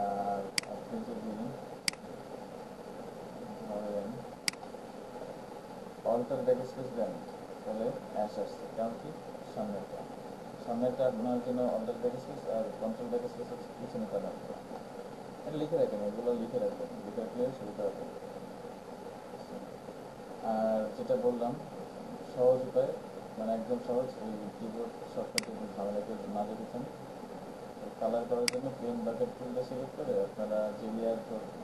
আর আপনি যদি ধরেন অল্টার ব্যাক স্পেস দেন তাহলে অ্যাশ আসছে, কারণ কি সামনেটা, সামনেটা আপনার জন্য অল্টার ব্যাক স্পেস, আর কন্ট্রোল ব্যাক স্পেস হচ্ছে পিছনেটা রাখবে। এটা লিখে রাখেন, এগুলো লিখে রাখবেন, লিখে রাখলে সুবিধা হবে। আর যেটা বললাম সহজ উপায়, মানে একদম সহজ, ওই কিবোর্ড শর্টকাটে যে ঝামেলা করে না দেখেছেন, কালার করার জন্য পেন বাকেট টুলটা সিলেক্ট করে আপনারা যে লেয়ার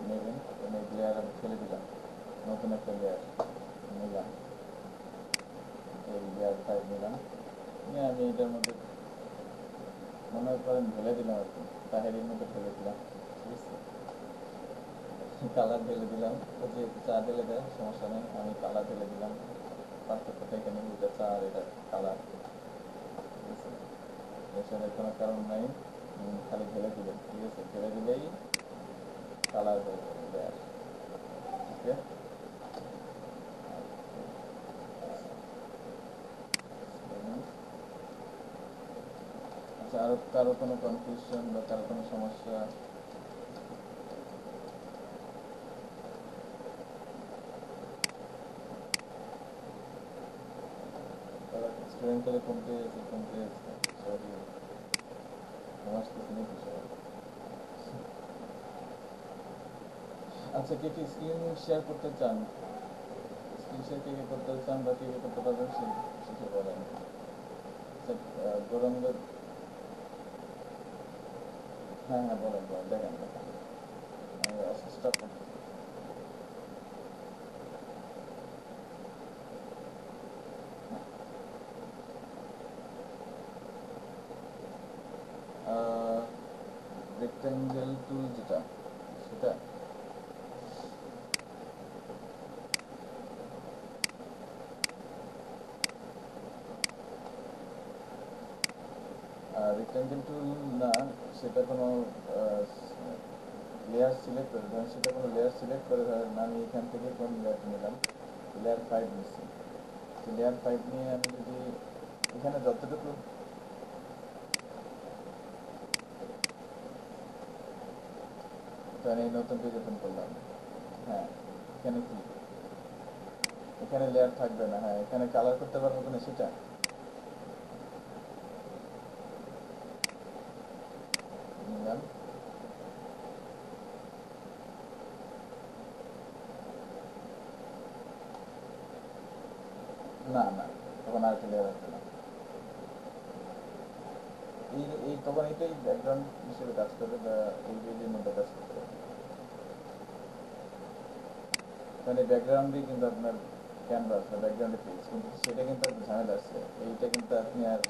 নেবেন, মানে লেয়ার আমি ফেলে দিলাম, নতুন একটা লেয়ার নিলাম, এই লেয়ার টাইপ নিলাম, নিয়ে আমি এটার মধ্যে মনে করেন ঢেলে দিলাম আর কি, তাহেরির মধ্যে ঢেলে দিলাম, ঠিক আছে? কালার ঢেলে দিলাম, ও যে চা ঢেলে দেয় সমস্যা নেই, আমি কালার ঢেলে দিলাম, পার্থক্যটা এখানে, এটা চা আর এটা কালার, ঠিক আছে? এছাড়া কোনো কারণ নাই, খালি ঢেলে দিবেন, ঠিক আছে? ঢেলে দিলেই কালার হয়ে যাবে লেয়ার, ওকে? আচ্ছা, আরও কারো কোনো কনফিউশন বা কারো কোনো সমস্যা? স্টুডেন্ট করে কমতে আছে, কমতে আছে, সরি আসতেছে নাকি সবাই? আচ্ছা, কে কে স্ক্রিন শেয়ার করতে চান, স্ক্রিন শেয়ার কে কে করতে চান বা কে কে করতে পারবেন সেটা বলেন। আচ্ছা, গৌরাঙ্গ, হ্যাঁ হ্যাঁ বলেন বলেন, দেখেন দেখেন, আমি স্টপ করতেছি। রেক্ট্যাঙ্গেল টুল যেটা, সেটা রেক্টাঙ্গেল টুল না, সেটা কোনো লেয়ার সিলেক্ট করে, ধরেন সেটা কোনো লেয়ার সিলেক্ট করে, ধরেন আমি এখান থেকে কোন লেয়ারটা নিলাম, লেয়ার 5 নিচ্ছি। লেয়ার 5 নিয়ে আমি যদি এখানে যতটুকু, ধরেন এই নতুন পেজ ওপেন করলাম, হ্যাঁ এখানে কি, এখানে লেয়ার থাকবে না, হ্যাঁ এখানে কালার করতে পারবো কিনা সেটা নিলাম। না না, তখন আর একটা লেয়ার আসবে না। এই এই তখন এটাই ব্যাকগ্রাউন্ড হিসেবে কাজ করবে, বা এই পেজের মধ্যে কাজ করতে পারবে। মানে ব্যাকগ্রাউন্ডেই কিন্তু আপনার ক্যানভাস বা ব্যাকগ্রাউন্ডে পেজ, কিন্তু সেটা কিন্তু একটা ঝামেলা আছে। এইটা কিন্তু আপনি আর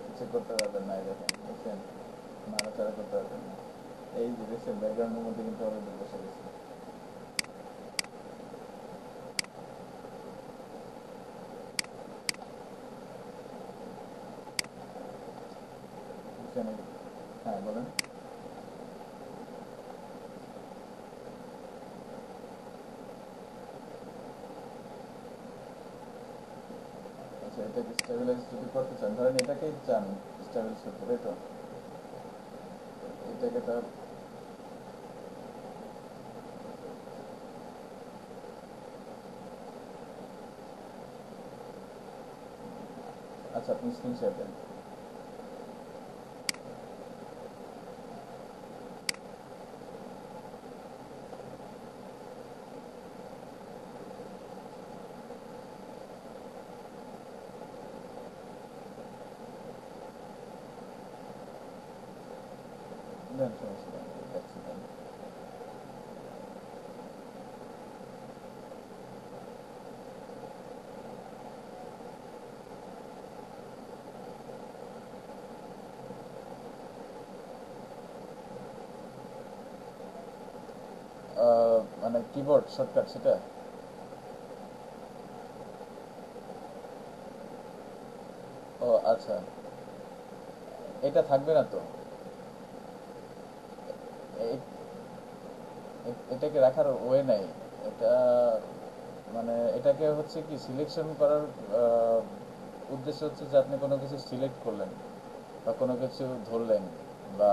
কিছু করতে পারবেন না, এই দেখেন বুঝছেন, নাড়াচাড়া করতে পারবেন না। এই যে দেখছেন ব্যাকগ্রাউন্ডের মধ্যে কিন্তু অলরেডি বসে গেছে, বুঝছেন? হ্যাঁ বলেন। আচ্ছা, এটাকে স্টেবিলাইজ যদি করতে চান, ধরেন এটাকেই চান স্টেবিলাইজ করতে, তাই তো? এটাকে তো, আচ্ছা আপনি স্ক্রিন শেয়ার দেন। দেন, সমস্যা নেই, দেখছি দেন। মানে কিবোর্ড শর্টকাট সেটা? ও আচ্ছা, এটা থাকবে না তো? এ- এটাকে রাখার ওয়ে নাই। এটা মানে এটাকে হচ্ছে কি সিলেকশন করার আহ, উদ্দেশ্য হচ্ছে যে আপনি কোনো কিছু সিলেক্ট করলেন বা কোনো কিছু ধরলেন, বা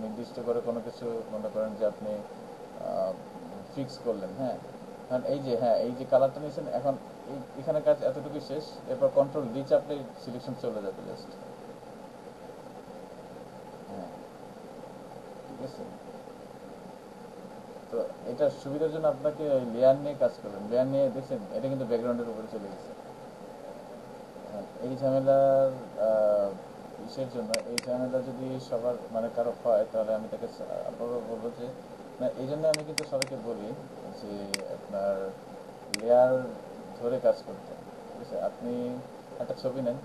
নির্দিষ্ট করে কোনো কিছু মনে করেন যে আপনি ফিক্স করলেন, হ্যাঁ। কারণ এই যে, হ্যাঁ এই যে কালারটা নিয়েছেন, এখন এখানে কাজ এতটুকুই শেষ। এরপর কন্ট্রোল ডি চাপলে সিলেকশন চলে যাবে জাস্ট। হ্যাঁ, ঠিক আছে। তো এটার সুবিধার জন্য আপনাকে ওই লেয়ার নিয়ে কাজ করবেন, লেয়ার নিয়ে দেখছেন এটা কিন্তু ব্যাকগ্রাউন্ডের উপরে চলে গেছে। এই ঝামেলার ইসের জন্য, এই ঝামেলা যদি সবার মানে কারো হয়, তাহলে আমি তাকে আপনারও বলবো যে না, এই জন্য আমি কিন্তু সবাইকে বলি যে আপনার লেয়ার ধরে কাজ করতে, ঠিক আছে? আপনি একটা ছবি নেন,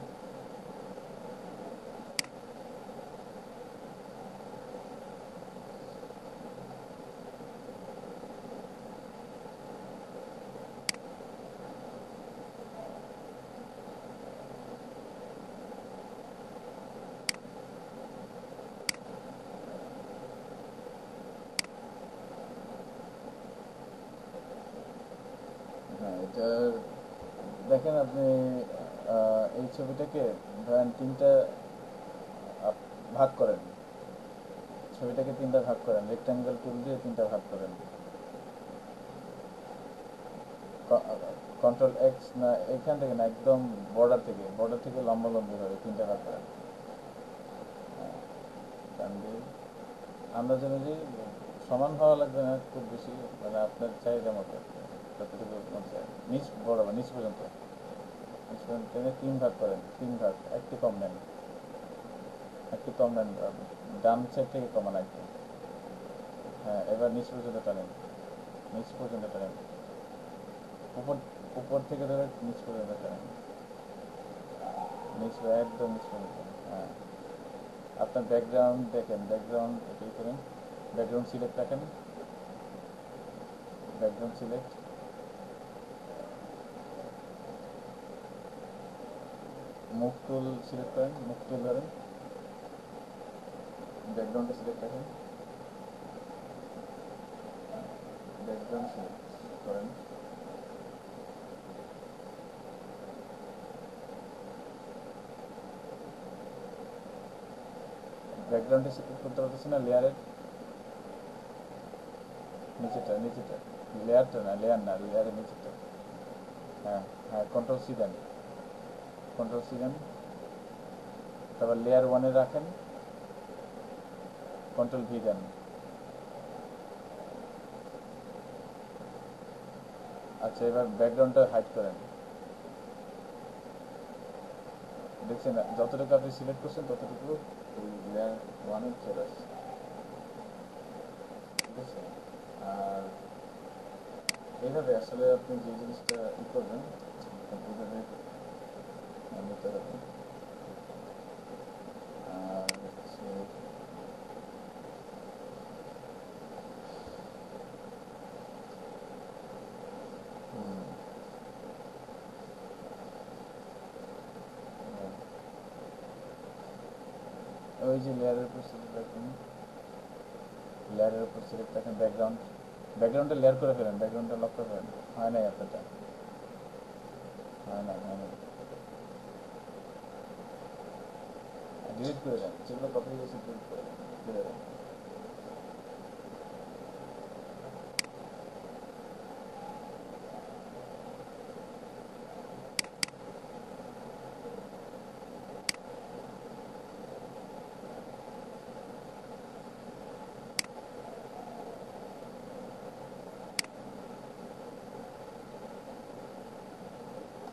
হ্যাঁ এটা দেখেন আপনি এই ছবিটাকে ধরেন তিনটা ভাগ করেন, ছবিটাকে তিনটা ভাগ করেন, রেক্ট্যাঙ্গেল টুল দিয়ে তিনটা ভাগ করেন। কন্ট্রোল এক্স না, এখান থেকে না, একদম বর্ডার থেকে লম্বালম্বি হবে তিনটা ভাগ করেন। হ্যাঁ, টান দিয়ে আন্দাজ অনুযায়ী, সমান হওয়া লাগবে না খুব বেশি, মানে আপনার চাহিদা মতো যতটুকু মন চায়, নিচ বরাবর নিচ পর্যন্ত, নিচ পর্যন্ত টেনে তিন ভাগ করেন, তিন ভাগ, একটু কম নেন, একটু কম নেন, ডান সাইড থেকে কমান একদম। হ্যাঁ, এবার নিচ পর্যন্ত টানেন, নিচ পর্যন্ত টানেন, উপর উপর থেকে ধরে নিচ পর্যন্ত টানেন, নিচ একদম নিচ পর্যন্ত। হ্যাঁ, আপনার ব্যাকগ্রাউন্ড দেখেন, ব্যাকগ্রাউন্ড এটাই করেন, ব্যাকগ্রাউন্ড সিলেক্ট রাখেন, background select, move tool select করেন, মুভ টুল ধরেন, ব্যাকগ্রাউন্ডটা সিলেক্ট রাখেন, ব্যাকগ্রাউন্ড সিলেক্ট করেন। ব্যাকগ্রাউন্ডে সিলেক্ট করতে পারতেছি না, লেয়ারের নিচেটা, নিচেটা লেয়ারটা না, লেয়ার না, লেয়ারের নিচেটা। হ্যাঁ হ্যাঁ, কন্ট্রোল সি দেন, কন্ট্রোল সি দেন, তারপর লেয়ার ওয়ানে রাখেন, কন্ট্রোল ভি দেন। আচ্ছা, এবার ব্যাকগ্রাউন্ডটা হাইড করেন। দেখছেন যতটুকু আপনি সিলেক্ট করছেন ততটুকু ওই লেয়ার ওয়ানে চলে আসছে, ঠিক আছে? আর এইভাবে আসলে আপনি যে জিনিসটা ই করবেন এইভাবে নিতে হবে। আর হচ্ছে হুম, ওই যে লেয়ারের উপর সিলেক্ট রাখুন, লেয়ারের উপর সিলেক্ট রাখেন, ব্যাকগ্রাউন্ড, ব্যাকগ্রাউন্ডটা লেয়ার করে ফেলেন, ব্যাকগ্রাউন্ডটা লক করে ফেলেন। হয় নাই আপনারটা, হয় নাই, হয় নাই, ডিলিট করে দেন, যেগুলো কপি হয়েছে ডিলিট করে দেন, ফেলে দেন।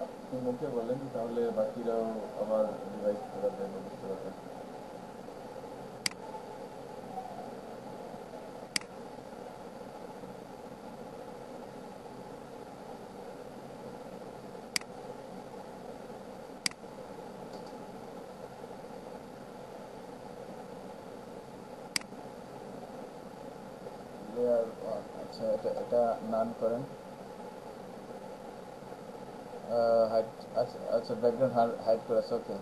আপনি মুখে বলেন, তাহলে বাকিরাও আবার রিভাইজ করতে পারবে বা বুঝতে পারবে। লেয়ার ওয়ান, আচ্ছা এটা এটা নান করেন, হাইড, আচ্ছা আচ্ছা ব্যাকগ্রাউন্ড হাইড করে আছে, ওকে।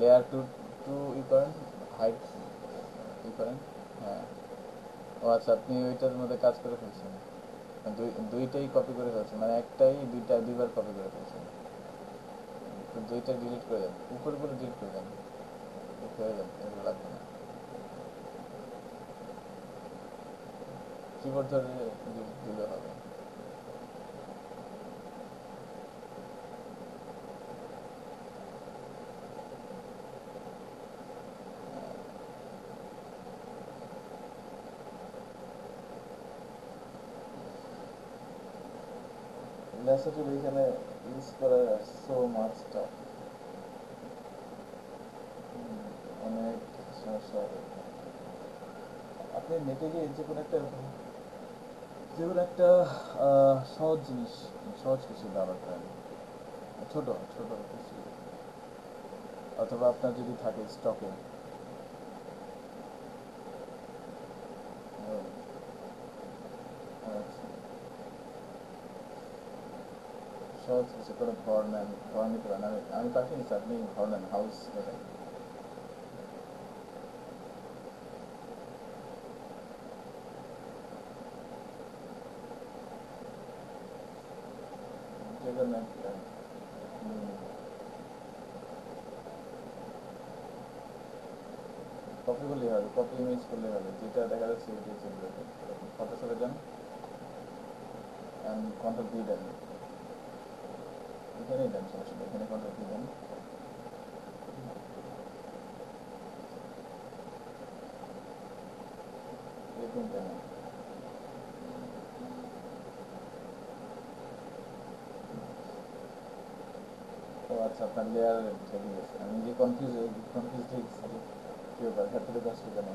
লেয়ার টু, টু ই করেন, হাইড ই করেন। হ্যাঁ, ও আচ্ছা, আপনি ওইটার মধ্যে কাজ করে ফেলছেন, দুইটাই কপি করে ফেলছেন, মানে একটাই দুইটা দুইবার কপি করে ফেলছেন। তো দুইটা ডিলিট করে দেন, উপরগুলো ডিলিট করে দেন, ওকে হয়ে যাবে, এগুলো লাগবে না। কিবোর্ড ধরে দিলে হবে। লেসাটুল এখানে ইউজ করা সো মাচ টাফ, অনেক সমস্যা হবে। আপনি নেটে গিয়ে যে কোনো একটা সহজ জিনিস, সহজ কিছু ব্যবহার করেন, ছোট ছোট কিছু, অথবা আপনার যদি থাকে স্টকে, সহজ কিছু করে ঘর নেন, ঘর নিতে পারেন। আমি পাঠিয়ে নিচ্ছি, আপনি ঘর নেন, হাউস দেখেন। যেগুলো নেন কপি করলেই হবে, কপি ইমেজ করলেই হবে, যেটা দেখা যাচ্ছে ওইটাই চেঞ্জ করবে। ফটো চলে যান, অ্যান্ড কন্ট্রোল দিয়ে দেন, এখানেই দেন, সমস্যা নেই, এখানে কন্ট্রোল দিয়ে দেন। এরকম দেন। ও আচ্ছা, আপনার লেয়ার ঠেকে গেছে, আমি যে কনফিউজ হয়ে গেছি যে কী ব্যাপার, হাতে কাজ করবে না।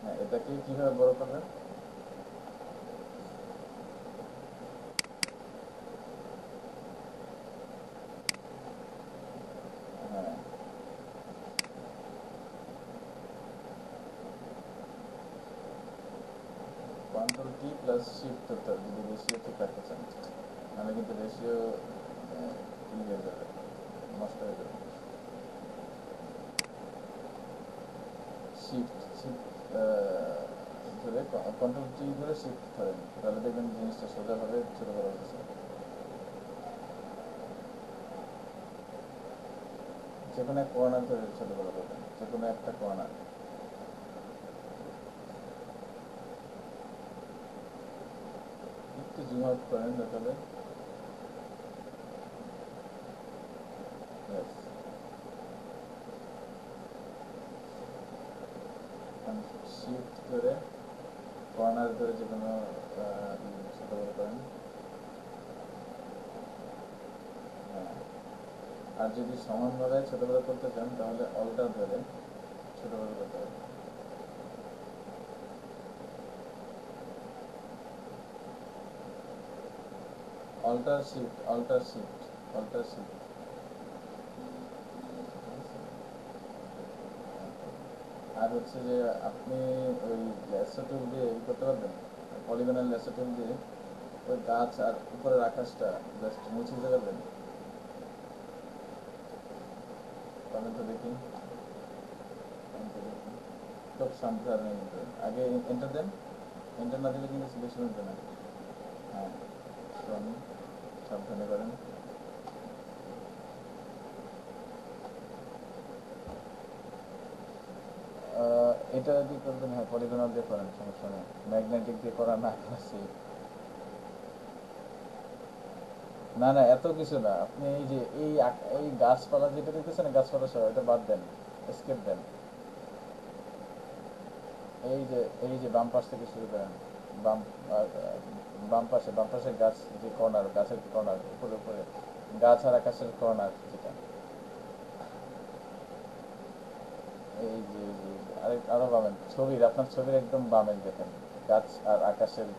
হ্যাঁ, এটাকে কীভাবে বড় করবেন? হ্যাঁ, কন্ট্রোল কি প্লাস শিফট করতে হবে যদি রেশিও ঠিক রাখতে চান, নাহলে কিন্তু রেশিও ই হয়ে যাবে, নষ্ট হয়ে যাবে। শিফট শিফট ধরে কন্ট্রোল টি ধরে শিফট ধরেন, তাহলে দেখবেন জিনিসটা সোজাভাবে ছোটো বড় হচ্ছে। যে কোনো এক কর্নার ধরে ছোটো বড় করবেন, যে কোনো একটা কর্নার। একটু জুম আউট করেন তাহলে শিফট ধরে কর্নার ধরে যে কোনো ছোটো বড় করেন। হ্যাঁ, আর যদি সমানভাবে ছোটো বড় করতে চান তাহলে অল্টার ধরে ছোটো বড় করতে হবে। Alter shift, alter shift, alter shift. আর হচ্ছে যে আপনি ওই ল্যাসো টুল দিয়ে করতে পারবেন, পলিগনাল ল্যাসো টুল দিয়ে ওই গাছ আর উপরের আকাশটা জাস্ট মুছে দিতে পারবেন। কমেন্ট তো দেখি, খুব সাবধানে আগে এন্টার দেন, এন্টার না দিলে কিন্তু সিলেকশন হচ্ছে না। হ্যাঁ, সাবধানে করেন। এটা যদি করবেন, হ্যাঁ পলিগনাল দিয়ে করেন, সমস্যা নেই, ম্যাগনেটিক দিয়ে করা না আছে। না না, এত কিছু না। আপনি এই যে এই গাছপালা যেটা দেখতেছেন, গাছপালা সহ এটা বাদ দেন, স্কেপ দেন। এই যে বাম পাশ থেকে শুরু করেন, বাম বাম পাশে গাছ, যে কর্নার, গাছের কর্নার, উপরে উপরে গাছ আর আকাশের কর্নার যেটা, এই যে আরো বামেন, আপনার ছবির একদম বামেন দেখেন, গাছ আর আকাশের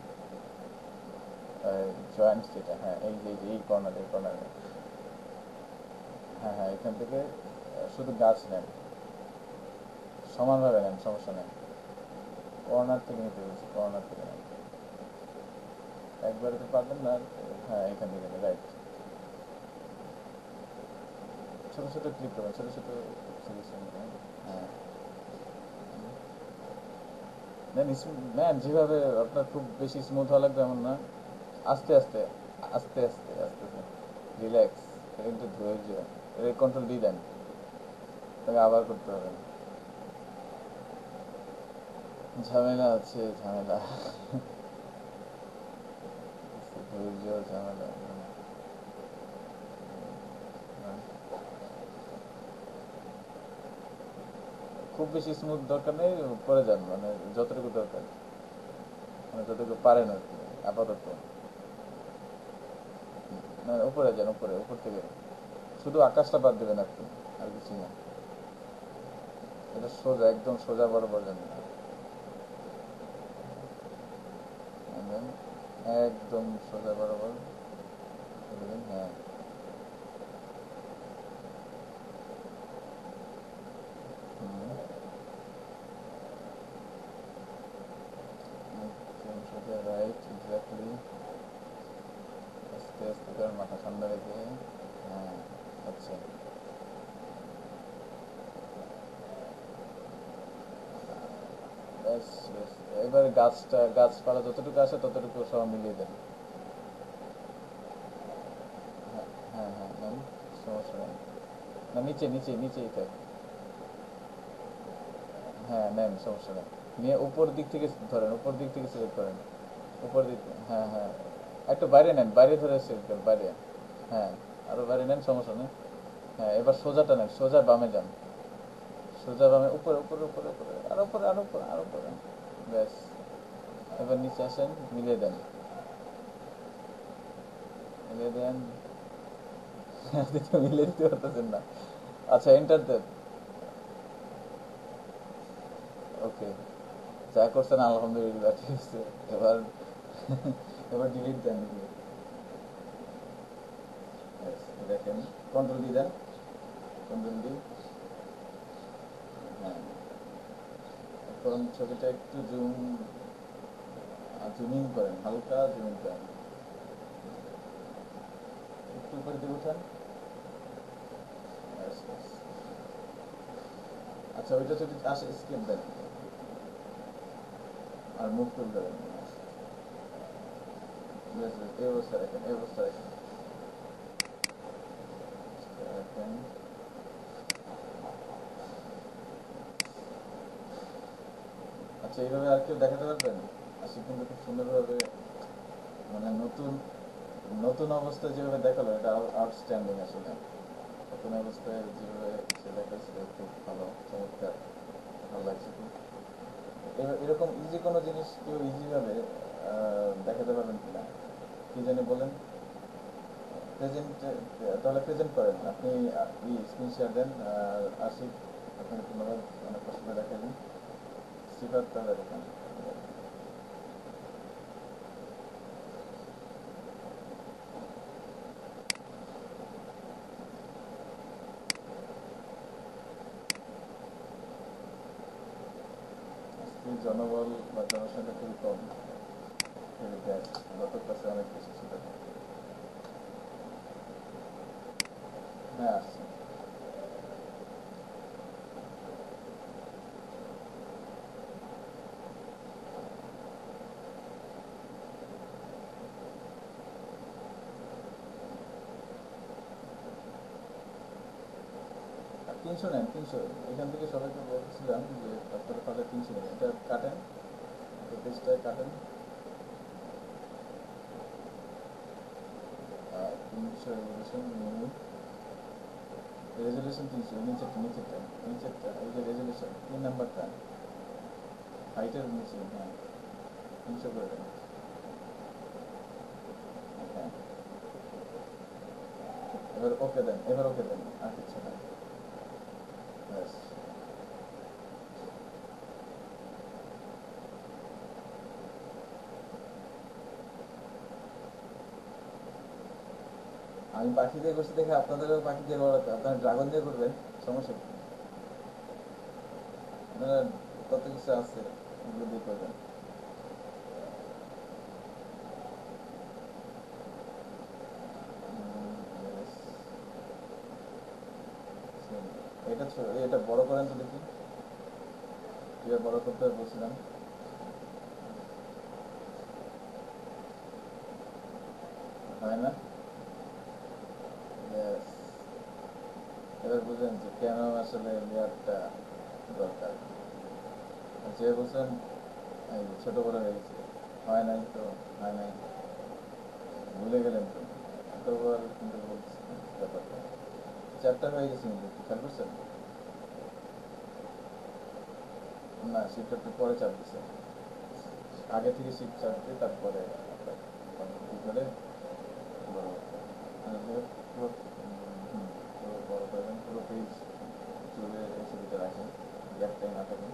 জয়েন্ট যেটা, হ্যাঁ এই কর্নার, এই কর্নারে। হ্যাঁ হ্যাঁ, এখান থেকে শুধু গাছ নেন, সমানভাবে নেন, সমস্যা নেই। কর্নার থেকে নিতে বলছি, কর্নার থেকে নেন, একবারে তো পারবেন না। হ্যাঁ, এখান থেকে রাইট, ছোটো ছোটো ক্লিক করবেন, ছোটো ছোটো সিলেকশন। হ্যাঁ নেন, নেন যেভাবে আপনার, খুব বেশি স্মুথ হওয়া লাগবে এমন না, আস্তে আস্তে আস্তে আস্তে আস্তে রিল্যাক্স, একটু ধৈর্য, কন্ট্রোল দিয়ে দেন, তাকে আবার করতে হবে। ঝামেলা আছে, ঝামেলা, ধৈর্য, ঝামেলা। খুব বেশি স্মুথ দরকার নেই, করে যান, মানে যতটুকু দরকার, মানে যতটুকু পারেন আর কি আপাতত। না, উপরে যান, উপরে, উপর থেকে শুধু আকাশটা বাদ দেবেন আপনি, আর কিছু না। এটা সোজা, একদম সোজা বরাবর যান, একদম সোজা বরাবর দেবেন। হ্যাঁ, একদম সোজা, রাইট, এক্স্যাক্টলি। আস্তে আস্তে করে মাথা ঠান্ডা রেখে। হ্যাঁ, আচ্ছা, ব্যাস ব্যাস। এবার গাছপালা যতটুকু আছে ততটুকু সব মিলিয়ে দেন। হ্যাঁ হ্যাঁ হ্যাঁ, নেন, সমস্যা নেই। না, নিচে নিচে নিচেই থাক। হ্যাঁ নেন, সমস্যা নেই। নিয়ে উপর দিক থেকে ধরেন, উপর দিক থেকে সিলেক্ট করেন, উপর দিক। হ্যাঁ হ্যাঁ, একটু বাইরে নেন, বাইরে ধরে সিলেক্ট করেন, বাইরে। হ্যাঁ, আরো বাইরে নেন, সমস্যা নেই। হ্যাঁ, এবার সোজাটা নেন, সোজা বামে যান, সোজা বামে, উপরে উপরে উপরে উপরে, আরো উপরে, আরো উপরে, আরো উপরে। ব্যাস, এবার নিচে আসেন, মিলিয়ে দেন, মিলিয়ে দেন। আপনি তো মিলিয়ে দিতে পারতেছেন না। আচ্ছা, এন্টার দেন। ওকে, যা করছেন আলহামদুলিল্লাহ, ঠিক আছে। এবার এবার ডিলিট দেন দিয়ে। Yes, দেখেন, কন্ট্রোল দিয়ে দেন, কন্ট্রোল দিয়ে। হ্যাঁ, এখন ছবিটা একটু জুমিং করেন, হালকা জুমিং করেন, একটু উপরে দিয়ে উঠান। আচ্ছা ওইটা যদি আসে স্কিপ দেন আর মুভ করে দেবেন। এই অবস্থা রাখেন, এই অবস্থা রাখেন, রাখেন। আচ্ছা এইভাবে আর কেউ দেখাতে পারবেন? আশিক কিন্তু খুব সুন্দরভাবে মানে নতুন নতুন অবস্থায় যেভাবে দেখালো এটা আউটস্ট্যান্ডিং আসলে। নতুন অবস্থায় যেভাবে সে দেখাচ্ছিল খুব ভালো, চমৎকার, ভালো লাগছে খুব। এরকম ইজি কোনো জিনিস কেউ ইজিভাবে দেখাতে পারবেন কিনা কি জানি বলেন। প্রেজেন্ট, তাহলে প্রেজেন্ট করেন আপনি, স্ক্রিন শেয়ার দেন। আর আশিক আপনাকে ধন্যবাদ, অনেক কষ্ট করে দেখালেন। সিফাত তাহলে দেখান। আজকে জনবল বা জনসংখ্যা খুবই কম, গত ক্লাসে অনেক বেশি ছিল। হ্যাঁ আসছে। 300 নেন, 300। এখান থেকে সবাইকে বলছিলাম যে আপনারা তাহলে 300 নেন, এটা কাটেন, পেজটা কাটেন। 300 রেজলিউশন 300, নিচেরটা নিচেরটা নিচেরটা, এই যে রেজলিউশন 3 নাম্বারটা হাইটের নিচে, হ্যাঁ 300 করে দেন। হ্যাঁ এবার ওকে দেন, এবার ওকে দেন, আর কিছু না, ব্যাস। আমি পাখি দিয়ে করছি দেখে আপনাদেরও পাখি দিয়ে করাতে, আপনারা ড্রাগন দিয়ে করবেন, সমস্যা কি? আপনারা কত কিছু আছে ওগুলো দিয়ে করবেন। Yes. এটা এটা বড় করেন তো দেখি, কিভাবে বড় করতে হবে বলছিলাম। হয় না? Yes. এবার বুঝলেন যে কেন আসলে লেয়ারটা দরকার। যে বলছেন এই ছোট বড় হয়ে গেছে, হয় নাই তো, হয় নাই, ভুলে গেলেন তো, এতবার কিন্তু বলছি ব্যাপারটা। চ্যাপ্টার হয়ে গেছে কিন্তু, একটু খেয়াল করছেন? না শিফট একটু পরে চাপ দিচ্ছে, আগে থেকে শিফট চাপ দিয়ে তারপরে কি করে বড় করতে হবে। আর পুরো পুরো বড় করবেন, পুরো পেজ চলে এই ছবিটা রাখেন, গ্যাপটাই না থাকে,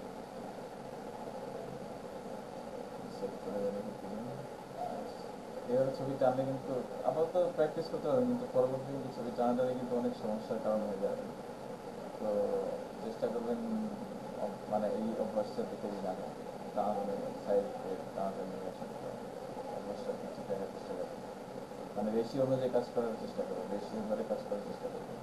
সেভ করে রেখে দিন। এভাবে ছবি টানলে কিন্তু আপাতত প্র্যাকটিস করতে হবে, কিন্তু পরবর্তী কিন্তু ছবি টানাটারে কিন্তু অনেক সমস্যার কারণ হয়ে যাবে। তো চেষ্টা করবেন মানে এই অভ্যাসটা থেকে দিন আগে টানানো, সাইড টানাটা নিয়ে আসেন, অভ্যাসটা ঠিক রাখার চেষ্টা করবেন। মানে রেশিও অনুযায়ী কাজ করার চেষ্টা করবেন, রেশিও ধরে কাজ করার চেষ্টা করবেন।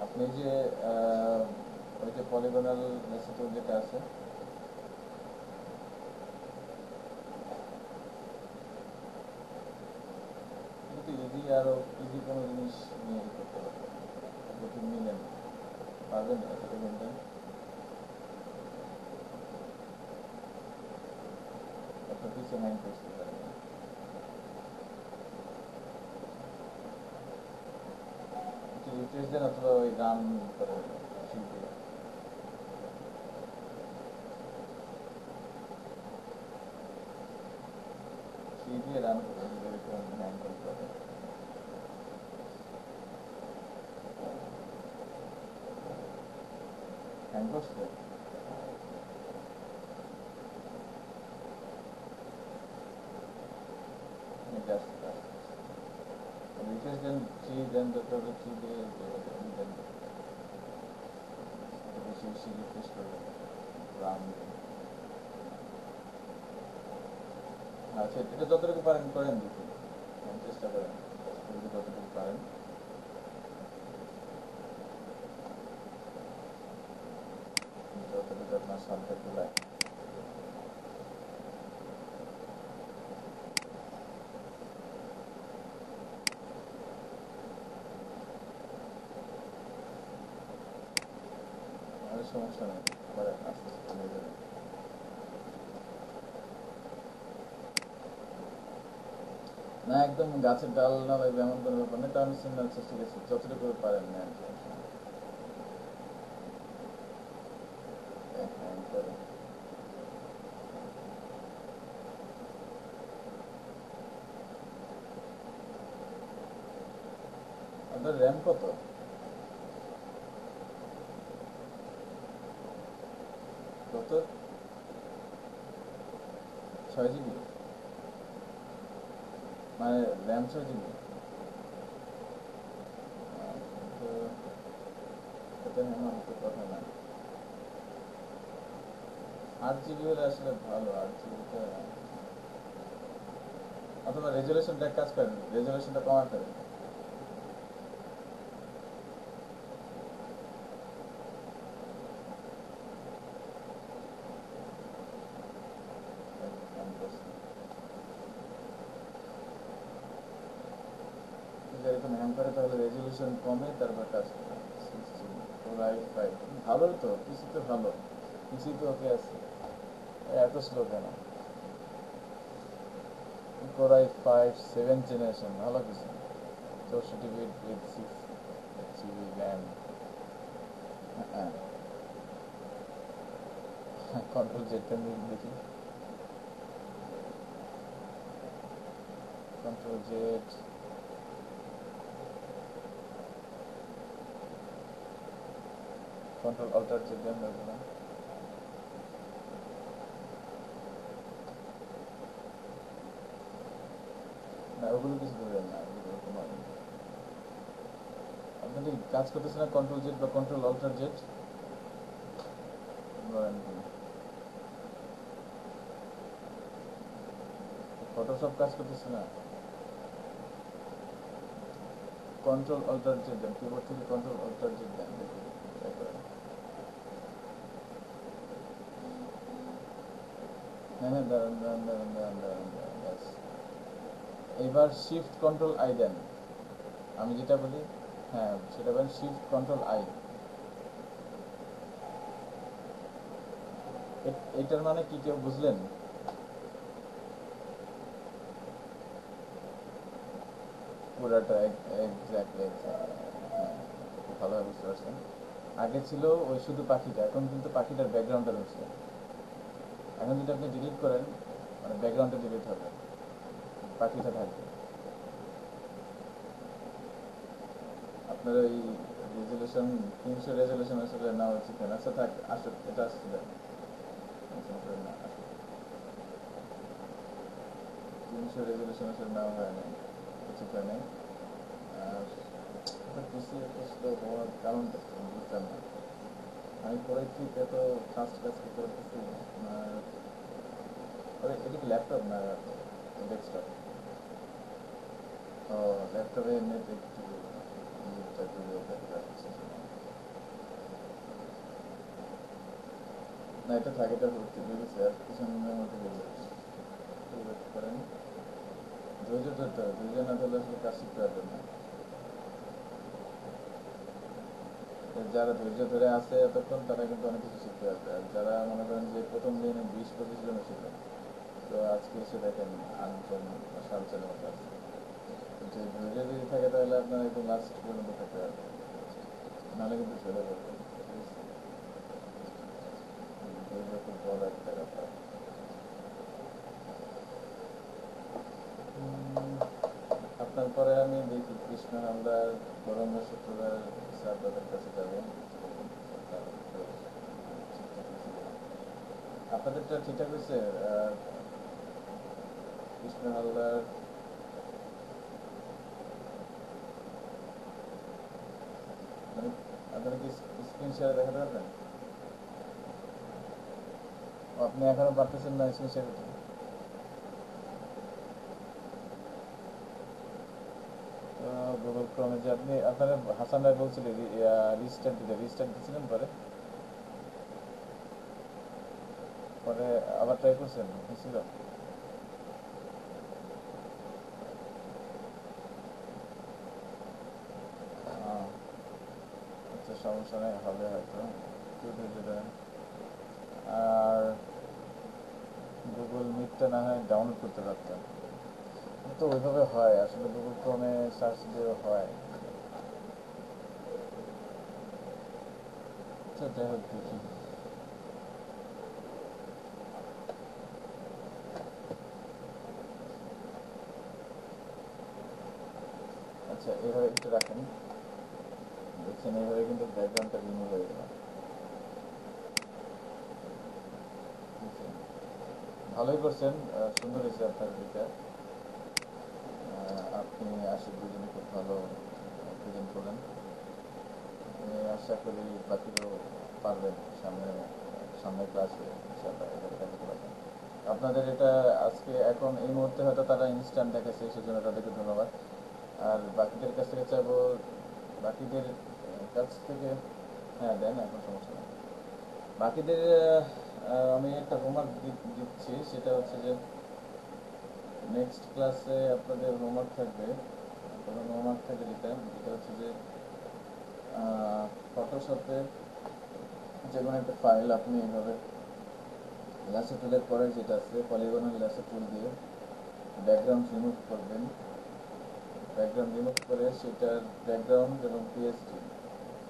আপনি যে ওই যে পলিগনাল রেসিপিউর যেটা আছে, কিন্তু ইজি, আরও ইজি কোনো জিনিস নিয়ে করতে পারবেন, কঠিন নিলেন পারবেন এতটা বলবেন। একটা পিছিয়ে মাইন্ড করতে পারবেন, একটু রিফ্রেশ দেন অথবা ওই গান করে শিল্পী শিল্পী রান করে এরকম হ্যাং করতে হবে। হ্যাং করছে, জাস্ট রিফ্রেশ দেন, থ্রি দেন, দরকার হলে থ্রি দিয়ে দেন, বেশি বেশি রিফ্রেশ করবেন, রান দেন। আচ্ছা এটা যতটুকু পারেন করেন দেখি। চেষ্টা করেন যদি কতটুকু পারেন। যতটুকু আপনার সামনে তোলায় সমস্যা নেই, পরে আস্তে আস্তে হয়ে যাবে। না একদম গাছের ডাল না লাগবে এমন কোনো ব্যাপার নেই, কারণ সিগন্যাল ঠিক আছে যতটুকু পারেন না আর কি। আপনার র্যাম কত? কত? 6 GB? মানে র্যাম 6 GB? তো এটা আমার তো কথা না। 8 GB হলে আসলে ভালো। 8 GB অথবা রেজুলেশনটা কাজ করেন, রেজুলেশনটা কমা ফেলেন। এরকম হ্যাং করে তাহলে রেজুলেশন কমে তারপর কাজ করে। 6 GB Core i5 ভালোই তো, পিসি তো ভালো, পিসি তো ওকে আছে, এত স্লো কেন? Core i5 7th generation ভালো PC, 64 bit with 6 GB RAM. হ্যাঁ, কন্ট্রোল জেডটা দেখি, control Z, control alt Z দেন লাগবে না? না ওগুলো কিছু ধরেন না, ওগুলো কোনো আপনি কি কাজ করতেছেন না কন্ট্রোল জেড বা কন্ট্রোল অল্টার জেড? ফটোশপ কাজ করতেছে না? কন্ট্রোল অল্টার জেড দেন, কিবোর্ড থেকে কন্ট্রোল অল্টার জেড দেন, দেখি ট্রাই করেন। হ্যাঁ হ্যাঁ, দাঁড়ান দাঁড়ান দাঁড়ান দাঁড়ান দাঁড়ান দাঁড়ান, ব্যাস। এইবার শিফট কন্ট্রোল আই দেন, আমি যেটা বলি হ্যাঁ সেটা বলেন, শিফট কন্ট্রোল আই। এটার মানে কি কেউ বুঝলেন? পুরাটা এক্স্যাক্টলি এক্স্যাক্টলি, হ্যাঁ খুব ভালোভাবে বুঝতে পারছেন। আগে ছিল ওই শুধু পাখিটা, এখন কিন্তু পাখিটার ব্যাকগ্রাউন্ডটা রয়েছে। এখন যদি আপনি ডিলিট করেন, মানে ব্যাকগ্রাউন্ডটা ডিলিট হবে, পাখিটা থাকবে। আপনার ওই রেজুলেশন 300 রেজুলেশন আসলে নেওয়া উচিত না। আচ্ছা থাক, আসুক এটা আসতে দেন, না আসুক। 300 রেজুলেশন আসলে নেওয়া হয় না, উচিত হয় নাই। আর পিসি এত স্লো হওয়ার কারণটা কি আমি বুঝতাম না। আমি পরে কি এত ফাস্ট কাজ করতে পারতেছি না? এটা কি ল্যাপটপ না ডেস্কটপ? ও ল্যাপটপে নেট একটু ইয়েটা দুর্বল দেখা যাচ্ছে। না এটা থাকে, এটা ভর্তি হয়ে গেছে, আর পিছনের মধ্যে হয়ে যাচ্ছে। ওয়েট করেন, ধৈর্য ধরতে হবে, ধৈর্য না ধরলে আসলে কাজ শিখতে পারবেন না। যারা ধৈর্য ধরে আছে এতক্ষণ তারা কিন্তু অনেক কিছু শিখতে পারবে, আর যারা মনে করেন যে প্রথম দিনে 20-25 জন ছিল, তো আজকে এসে দেখেন 8 জন বা 7 জনের মতো আছে। যে ধৈর্য যদি থাকে তাহলে আপনার একদম লাস্ট পর্যন্ত থাকতে পারবে, নাহলে কিন্তু ঝরে পড়বেন। ঠিক আছে, ধৈর্য খুব বড় একটা ব্যাপার। আপনার পরে আমি দেখি কৃষ্ণ হালদার, গৌরঙ্গ শুক্রবার স্যার তাদের কাছে যাবেন। আপনাদেরটা ঠিকঠাক হয়েছে? কৃষ্ণ হালদার, মানে আপনারা কি স্ক্রিন শেয়ার দেখাতে পারবেন? আপনি এখনো পারতেছেন না স্ক্রিন শেয়ার করতে? গুগল ক্রোমে যে আপনি আপনারা হাসান ভাই বলছিলেন রিস্টার্ট দিয়েছিলেন পরে পরে আবার ট্রাই করছেন হয়েছিল? আহ, আচ্ছা সমস্যা নেই, হবে হয়তো একটু ধৈর্য ধরেন। আর গুগল মিটটা না হয় ডাউনলোড করতে পারতেন, তো ওইভাবে হয় আসলে, গুগল ক্রোমে সার্চ দিয়েও হয়। আচ্ছা যাই হোক দেখি। আচ্ছা এইভাবে একটু রাখেন, দেখছেন এইভাবে কিন্তু ব্যাকগ্রাউন্ডটা রিমুভ হয়ে গেল। বুঝছেন? ভালোই করছেন, সুন্দর হয়েছে আপনার দিকটা। আপনি আশিক দুজনে খুব ভালো প্রেজেন্ট করলেন। আমি আশা করি বাকিরাও পারবেন সামনে, সামনের ক্লাসে ইনশাআল্লাহ এভাবে দেখাতে পারবেন। আপনাদের এটা আজকে এখন এই মুহূর্তে হয়তো তারা ইনস্ট্যান্ট দেখাচ্ছে, সেজন্য তাদেরকে ধন্যবাদ। আর বাকিদের কাছ থেকে চাইবো, বাকিদের কাছ থেকে, হ্যাঁ দেন এখন সমস্যা নেই। বাকিদের আমি একটা হোমওয়ার্ক দিচ্ছি, সেটা হচ্ছে যে নেক্সট ক্লাসে আপনাদের হোমওয়ার্ক থাকবে, প্রথম হোমওয়ার্ক থাকে যেটা হচ্ছে যে ফটোশপে যে কোনো একটা ফাইল আপনি এইভাবে ল্যাসো টুলের পরে যেটা আছে পলিগনাল ল্যাসো টুল দিয়ে ব্যাকগ্রাউন্ড রিমুভ করবেন। ব্যাকগ্রাউন্ড রিমুভ করে সেটার ব্যাকগ্রাউন্ড এবং পিএসডি,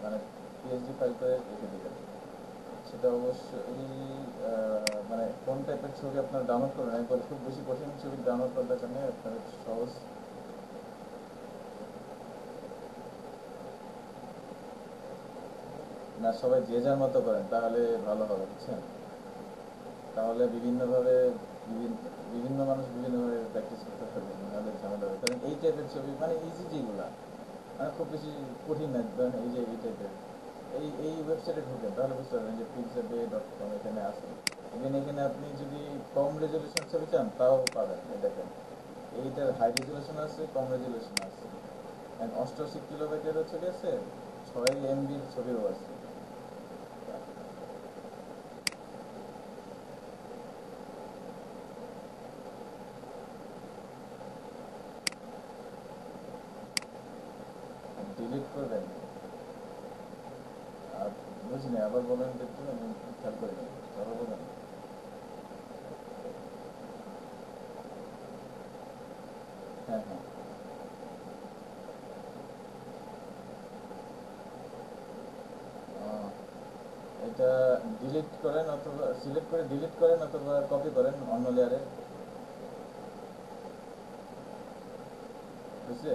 মানে পিএসডি ফাইল করে রেখে দেবেন। সেটা অবশ্যই মানে কোন টাইপের ছবি আপনার ডাউনলোড করবেন, আমি বলি খুব বেশি কঠিন ছবি ডাউনলোড করার দরকার নেই, আপনার সহজ। না সবাই যে যার মতো করেন তাহলে ভালো হবে, বুঝছেন? তাহলে বিভিন্নভাবে বিভিন্ন বিভিন্ন মানুষ বিভিন্নভাবে প্র্যাকটিস করতে পারবে, নাহলে ঝামেলা হবে। কারণ এই টাইপের ছবি মানে ইজি যেগুলা, মানে খুব বেশি কঠিন না, ধরেন এই যে এই টাইপের এই ওয়েবসাইটে ঢোকেন তাহলে বুঝতে পারবেন যে pixabay.com এখানে আছে। ইভেন এখানে আপনি যদি কম রেজলিউশন ছবি চান তাও পাবেন, এই দেখেন এইটার হাই রেজলিউশন আছে, কম রেজলিউশন আছে, 88 কিলোবাইটেরও ছবি আছে, 6 MBর ছবিও আছে। ডিলিট করবেন? আর বুঝিনি, আবার বলেন তো একটু, আমি খেয়াল করিনি, আবার বলেন। হ্যাঁ হ্যাঁ। আহ, এটা ডিলিট করেন অথবা সিলেক্ট করে ডিলিট করেন অথবা কপি করেন অন্য লেয়ারে, বুঝছে?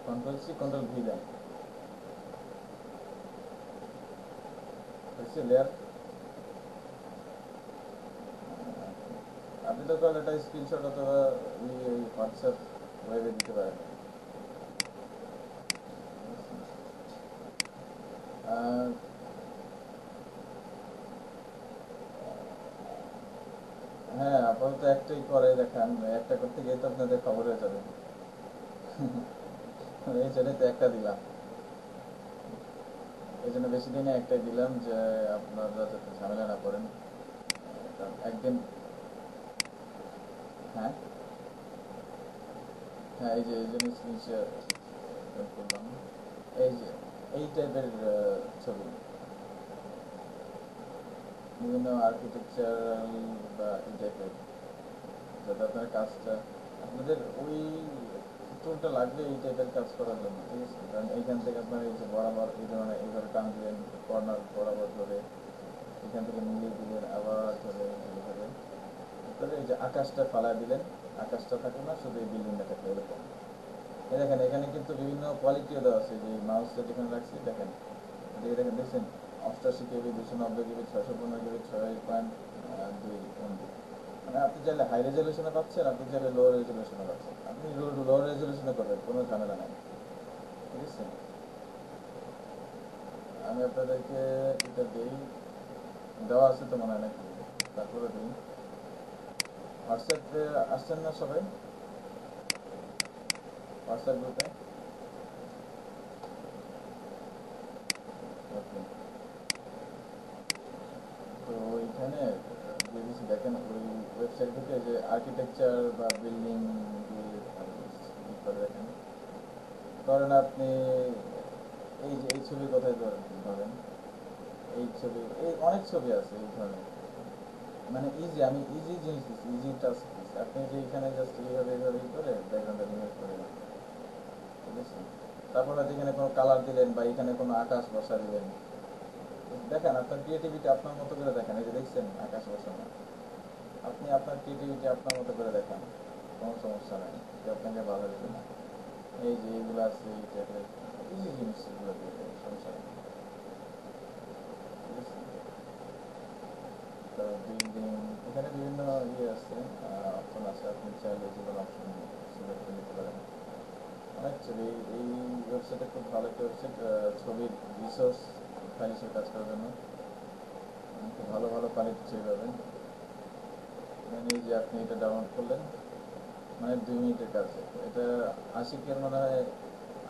কন্ট্রোল C, কন্ট্রোল V দেন, বুঝছে লেয়ার? আপনি তো কল এটা স্ক্রিনশট অথবা হোয়াটসঅ্যাপ ওয়েবে দিতে পারেন। আর হ্যাঁ আপাতত একটাই করে দেখান, একটা করতে গিয়ে তো আপনাদের খবর হয়ে যাবে। এই জন্যই তো একটা দিলাম, এই জন্য বেশি দিনে একটাই দিলাম যে আপনারা যাতে ঝামেলা না করেন। কারণ একদিন, হ্যাঁ হ্যাঁ এই যে এই জন্য স্ক্রিন শেয়ার করলাম। এই যে এই টাইপের ছবি, বিভিন্ন আর্কিটেকচারাল বা এই টাইপের, যাতে আপনার কাজটা, আপনাদের ওই টুলটা লাগবে এই টাইপের কাজ করার জন্য, ঠিক আছে? কারণ এইখান থেকে আপনার এই যে বরাবর এই ধরনের এইভাবে টান দিলেন, কর্নার বরাবর ধরে এখান থেকে মিলিয়ে দিলেন, আবার ধরে এইভাবে তারপরে এই যে আকাশটা ফালা দিলেন, আকাশটা থাকে না শুধু এই বিল্ডিংটা থাকে এরকম। এই দেখেন এখানে কিন্তু বিভিন্ন কোয়ালিটিও দেওয়া আছে, যে মাউসটা যেখানে রাখছি দেখেন, এদিকে দেখেন, দেখছেন 88 KB, 290 KB, 615 KB, 6.2 MB। মানে আপনি চাইলে হাই রেজলিউশনে পাচ্ছেন, আপনি চাইলে লো রেজলিউশনে পাচ্ছেন, আপনি লো রেজলিউশনে করবেন, কোনো ঝামেলা নাই, ঠিক আছে? আমি আপনাদেরকে এটা দিই, দেওয়া আছে তো মনে হয় নাকি, তারপরে দিই। হোয়াটসঅ্যাপে আসছেন না সবাই? হোয়াটসঅ্যাপ গ্রুপে? ওকে। তো ওইখানে দিয়ে দিচ্ছি, দেখেন ওই ওয়েবসাইট থেকে যে আর্কিটেকচার বা বিল্ডিং দিয়ে করে দেখেন। ধরেন আপনি এই যে এই ছবির কথাই ধরেন, এই ছবি, এই অনেক ছবি আছে এই ধরনের, মানে ইজি, আমি ইজি জিনিস দিচ্ছি, ইজি টাস্ক দিচ্ছি। আপনি যে এখানে জাস্ট এইভাবে এইভাবে করে ব্যাকগ্রাউন্ডটা রিমুভ করে দেন, ঠিক আছে? তারপর হয়তো এখানে কোনো কালার দিলেন বা এখানে কোনো আকাশ বসা দিলেন। দেখেন আপনার ক্রিয়েটিভিটি আপনার মতো করে দেখেন, এই যে দেখছেন আকাশ বসানো, আপনি আপনার ক্রিয়েটিভিটি আপনার মতো করে দেখান, কোনো সমস্যা নাই, যে আপনাকে ভালো লাগবে না। এই যে এইগুলো আছে এই টাইপের ইজি জিনিস, এগুলো দিয়ে দেবেন, সমস্যা নেই, ঠিক আছে? তো বিল্ডিং, এখানে বিভিন্ন ইয়ে আছে, অপশন আছে, আপনি চাইলে যে কোনো অপশন সিলেক্ট করে নিতে পারেন। অনেক ছবি, এই ওয়েবসাইটে খুব ভালো একটা ওয়েবসাইট, ছবির রিসোর্স ফাইল হিসেবে কাজ করার জন্য। খুব ভালো ভালো কোয়ালিটি ছবি পাবেন। মানে এই যে আপনি এটা ডাউনলোড করলেন, মানে 2 মিনিটের কাজ। এটা আশিকের মনে হয়,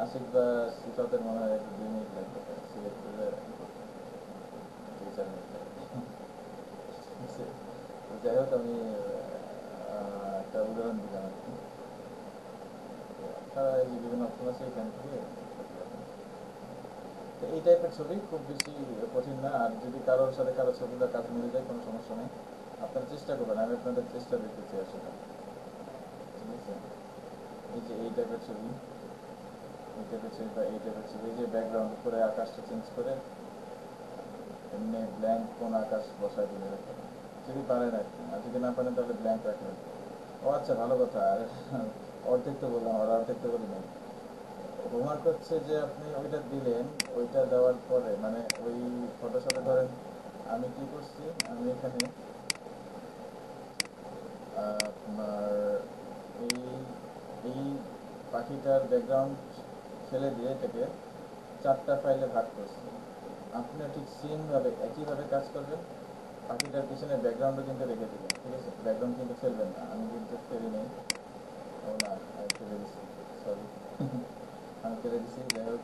আশিক বা সিফাতের মনে হয় 2 মিনিট লাগবে সিলেক্ট করে করতে, 2-4 মিনিট লাগবে, ঠিক আছে? তো যাই হোক, আমি একটা উদাহরণ দিলাম আর কি। আপনারা এই যে বিভিন্ন অপশন আছে এখান থেকে করতে পারবেন। তো এই টাইপের ছবি খুব বেশি কঠিন না, আর যদি কারোর সাথে কারো ছবিটা কাজ মিলে যায় কোনো সমস্যা নেই, আপনারা চেষ্টা করবেন, আমি আপনাদের চেষ্টা দেখতেছি আসলে, ঠিক আছে? এই যে এই টাইপের ছবি, এই টাইপের ছবি বা এই টাইপের ছবি, এই যে ব্যাকগ্রাউন্ড করে আকাশটা চেঞ্জ করে এমনি ব্ল্যাঙ্ক কোন আকাশ বসায় দিলে রাখতে পারেন, যদি পারেন আর কি। আর যদি না পারেন তাহলে ব্ল্যাঙ্ক রাখবেন। ও আচ্ছা, ভালো কথা। আর অর্ধেক তো বললাম, আর অর্ধেক তো বলি নাই। হোমওয়ার্ক হচ্ছে যে আপনি ওইটা দিলেন, ওইটা দেওয়ার পরে মানে ওই ফটোশপে ধরেন আমি কি করছি, আমি এখানে আপনার এই এই পাখিটার ব্যাকগ্রাউন্ড ফেলে দিয়ে এটাকে 4টা ফাইলে ভাগ করছি। আপনিও ঠিক সেমভাবে একইভাবে কাজ করবেন, পাখিটার পিছনে ব্যাকগ্রাউন্ডও কিন্তু রেখে দেবেন, ঠিক আছে? ব্যাকগ্রাউন্ড কিন্তু ফেলবেন না, আমি কিন্তু ফেলি নেই। ও না, আমি ফেলে দিচ্ছি, সরি। আমি ফেলে দিচ্ছি, যাই হোক।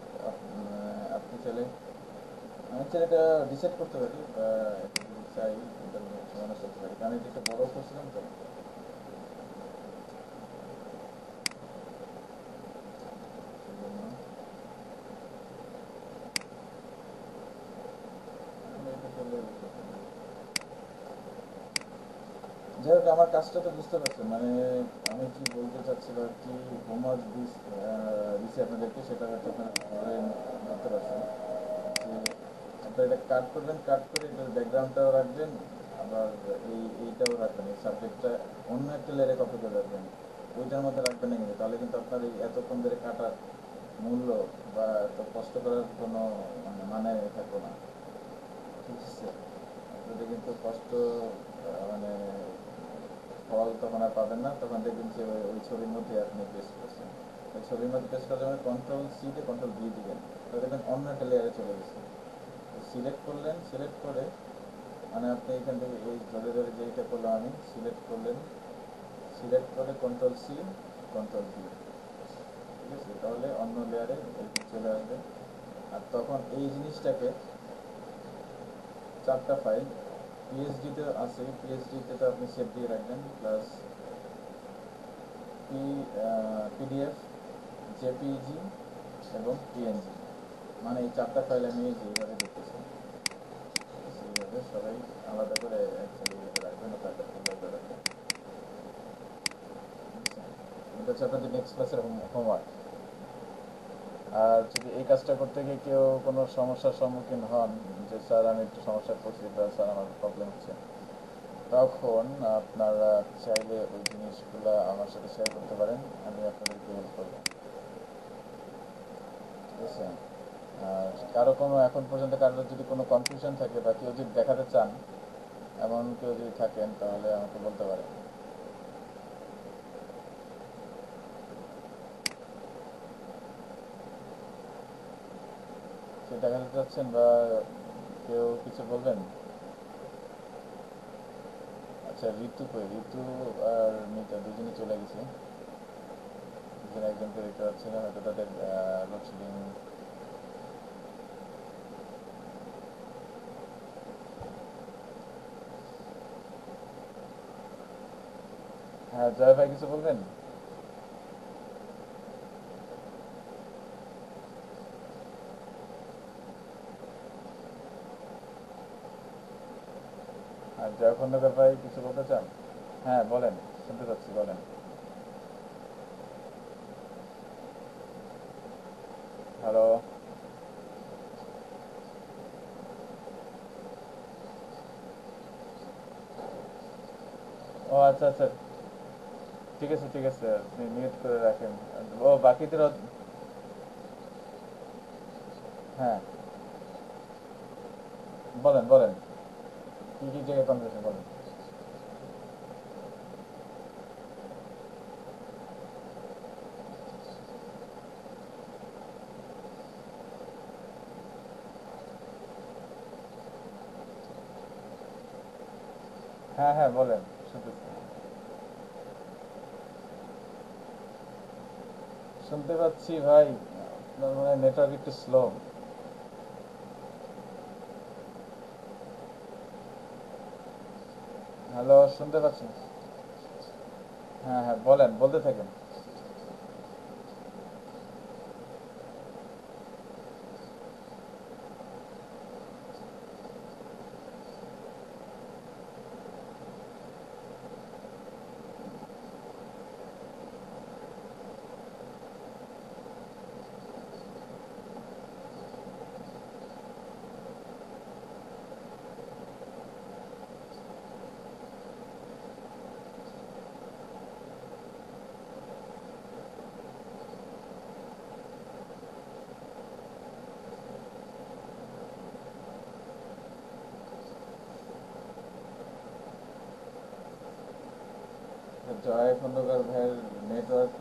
আপনি চাইলে, আমি চাইলে এটা ডিসাইড করতে পারি বা যদি চাই এটা সমাধান করতে পারি, কারণ এটা একটু বড় করছিলাম তো, সেই জন্য আমি এটা করলে করতে পারি। যাই হোক, আমার কাজটা তো বুঝতে পারছেন, মানে আমি কি বলতে চাচ্ছিলাম আর কি, হোমওয়ার্ক দিছি আপনাদেরকে, সেটা হয়তো আপনারা ধরতে পারছেন যে আপনারা এটা কাট করবেন, কাট করে এটার ব্যাকগ্রাউন্ডটাও রাখবেন, আবার এইটাও রাখবেন, এই সাবজেক্টটা অন্য একটা লেয়ারে কপি করে রাখবেন, ওইটার মধ্যে রাখবেন না কিন্তু, তাহলে কিন্তু আপনার এই এতক্ষণ ধরে কাটার মূল্য বা এত কষ্ট করার কোনো মানে থাকবে না, ঠিক আছে? আপনাদের কিন্তু কষ্ট মানে ফল তখন আর পাবেন না, তখন দেখবেন যে ওই ছবির মধ্যে আপনি পেস্ট করছেন। ওই ছবির মধ্যে পেস্ট করার জন্য কন্ট্রোল-C দিয়ে কন্ট্রোল-V দিবেন, তো দেখবেন অন্য একটা লেয়ারে চলে গেছে। সিলেক্ট করলেন, সিলেক্ট করে মানে আপনি এখান থেকে এই ধরে ধরে যেইটা করলাম আমি, সিলেক্ট করলেন, সিলেক্ট করে কন্ট্রোল-C, কন্ট্রোল-V, ঠিক আছে? তাহলে অন্য লেয়ারে এরকম চলে আসবে। আর তখন এই জিনিসটাকে 4টা ফাইল, পিএসডিতে আছে, পিএসডিতে তো আপনি সেভ দিয়ে রাখবেন, প্লাস পিডিএফ, জেপিইজি এবং পিএনজি, মানে এই 4টা ফাইল আমি যেইভাবে দেখতেছি সেইভাবে সবাই আলাদা করে একসাথে ইয়েতে রাখবেন, তারপর ফোল্ডার করে রাখবেন, ঠিক আছে? এটা হচ্ছে আপনাদের নেক্সট ক্লাসের হোমওয়ার্ক। আর যদি এই কাজটা করতে গিয়ে কেউ কোনো সমস্যার সম্মুখীন হন, যে স্যার আমি একটু সমস্যায় পড়ছি বা স্যার আমার প্রবলেম হচ্ছে, তখন আপনারা চাইলে ওই জিনিসগুলো আমার সাথে শেয়ার করতে পারেন, আমি আপনাদেরকে হেল্প করবো, ঠিক আছে? আর কারো কোনো এখন পর্যন্ত কারোর যদি কোনো কনফিউশন থাকে বা কেউ যদি দেখাতে চান, এমন কেউ যদি থাকেন তাহলে আমাকে বলতে পারেন। সে দেখাতে চাচ্ছেন বা কেউ কিছু বলবেন? আচ্ছা, ঋতু কই? ঋতু আর মিতা দুজনে চলে গেছে। দুজনে একজনকে দেখতে পাচ্ছি না, হয়তো তাদের লোডশেডিং। হ্যাঁ, জয় ভাই কিছু বলবেন? আর জয় খন্দকার ভাই কিছু বলতে চান? হ্যাঁ বলেন, শুনতে পাচ্ছি, বলেন। হ্যালো। ও আচ্ছা আচ্ছা, ঠিক আছে ঠিক আছে, আপনি মিউট করে রাখেন। ও বাকিদের হ্যাঁ বলেন বলেন, কি কি জায়গায় কনফিউশন বলেন। হ্যাঁ হ্যাঁ বলেন, শুনতেছি। শুনতে পাচ্ছি ভাই, আপনার মানে নেটওয়ার্ক একটু স্লো। হ্যালো, শুনতে পাচ্ছেন? হ্যাঁ হ্যাঁ বলেন, বলতে থাকেন। জয় খন্দকার ভাইয়ের নেটওয়ার্ক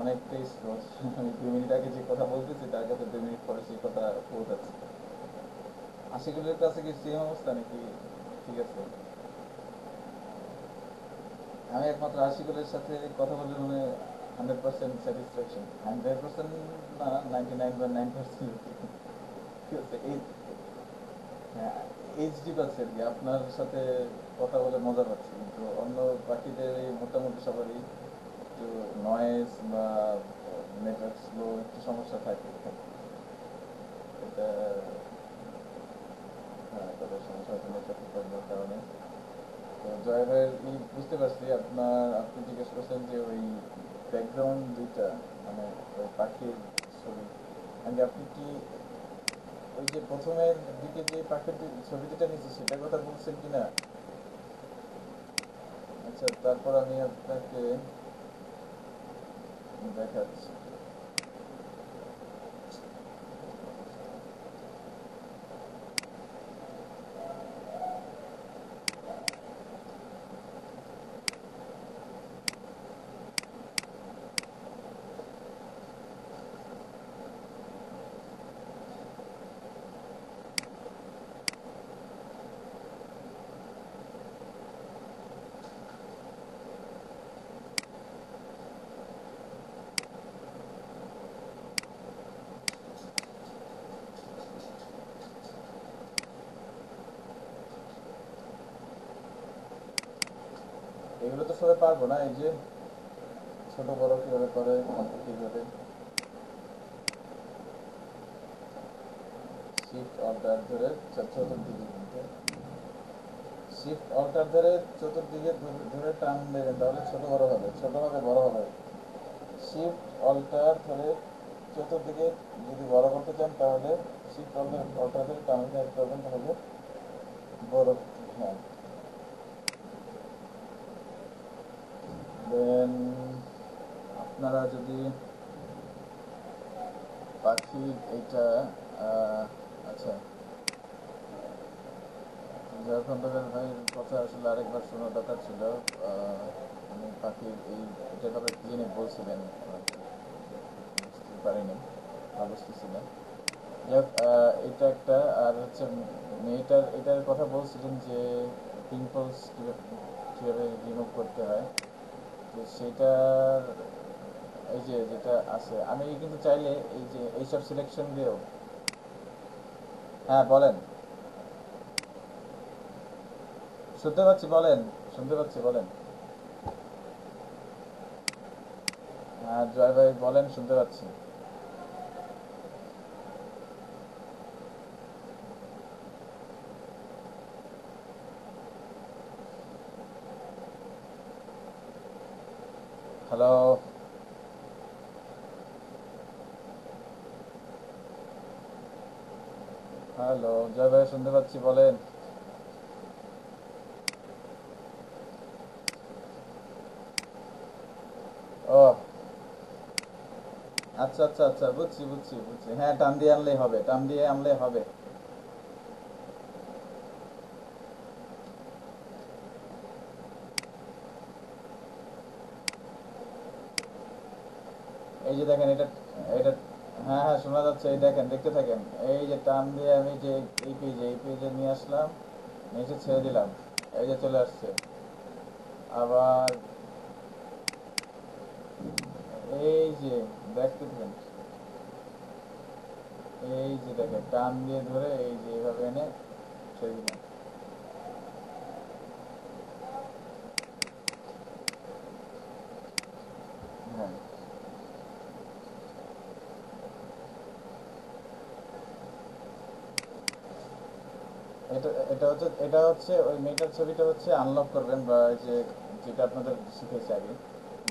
অনেকটাই স্লো। আমি 2 মিনিট আগে যে কথা বলতেছি তার কাছে 2 মিনিট পরে সেই কথা পৌঁছাচ্ছে। আশিকুলের কাছে কি সেম অবস্থা নাকি? ঠিক আছে, আমি একমাত্র আশিকুলের সাথে কথা বলে মানে 100% স্যাটিসফ্যাকশন, 100% না, 99.9%। ঠিক আছে এই, হ্যাঁ, এইচডি পাচ্ছি আর কি, আপনার সাথে কথা বলে মজা পাচ্ছি, কিন্তু অন্য বাকিদের এই মোটামুটি সবারই একটু নয়েজ বা নেটওয়ার্ক স্লো একটু সমস্যা থাকে। এটা হ্যাঁ, তাদের সমস্যা হচ্ছে নেটওয়ার্ক প্রবলেমের কারণে। তো জয় ভাইয়ের বুঝতে পারছি, আপনি জিজ্ঞেস করছেন যে ওই ব্যাকগ্রাউন্ড দুইটা, মানে ওই পাখির ছবি, আগে আপনি কি ওই যে প্রথমের দিকে যে পাখির ছবি দুটা নিয়েছি সেটার কথা বলছেন কিনা? আচ্ছা, তারপর আমি আপনাকে দেখাচ্ছি। এগুলো তো সবাই পারবো না, এই যে ছোট বড় কিভাবে করে, কিভাবে শিফট অল্টার ধরে চতুর্দিকে, কিন্তু শিফট অল্টার ধরে চতুর্দিকে ধরে টান দেবেন, তাহলে ছোট বড় হবে, ছোট হবে বড় হবে। শিফট অল্টার ধরে চতুর্দিকে যদি বড় করতে চান তাহলে শিফট অল্টার অল্টার ধরে টান করবেন, তাহলে বড়। হ্যাঁ, দেন আপনারা যদি পাখির এইটা আচ্ছা, ঝাড়খণ্ড ভাইয়ের কথা আসলে আরেকবার শোনা দরকার ছিল। আমি পাখির এই এটার ব্যাপারে কি জানি বলছিলেন, বুঝতে পারিনি বা বুঝতেছিলেন। যাই হোক, এটা একটা, আর হচ্ছে মেয়েটার এটার কথা বলছিলেন যে পিম্পলস কীভাবে রিমুভ করতে হয়, তো সেটার এই যে যেটা আছে, আমি কিন্তু চাইলে এই যে এইসব সিলেকশন দিয়েও। হ্যাঁ বলেন, শুনতে পাচ্ছি বলেন, শুনতে পাচ্ছি বলেন। হ্যাঁ জয় ভাই বলেন, শুনতে পাচ্ছি। হ্যালো। হ্যালো জয় ভাই, শুনতে পাচ্ছি বলেন। ও আচ্ছা আচ্ছা আচ্ছা, বুঝছি বুঝছি বুঝছি, হ্যাঁ টান দিয়ে আনলেই হবে, টান দিয়ে আনলে হবে। এই যে দেখেন এটা, এটা হ্যাঁ হ্যাঁ শোনা যাচ্ছে, এই দেখেন দেখতে থাকেন। এই যে টান দিয়ে আমি যে এই পেজে নিয়ে আসলাম, নিচে ছেড়ে দিলাম, এই যে চলে আসছে। আবার এই যে দেখতে থাকেন, এই যে দেখেন টান দিয়ে ধরে এই যে এইভাবে এনে ছেড়ে দিলাম। হ্যাঁ, এটা হচ্ছে ওই মেটার ছবিটা হচ্ছে আনলক করবেন, বা ওই যে যেটা আপনাদের শিখেছি আগে,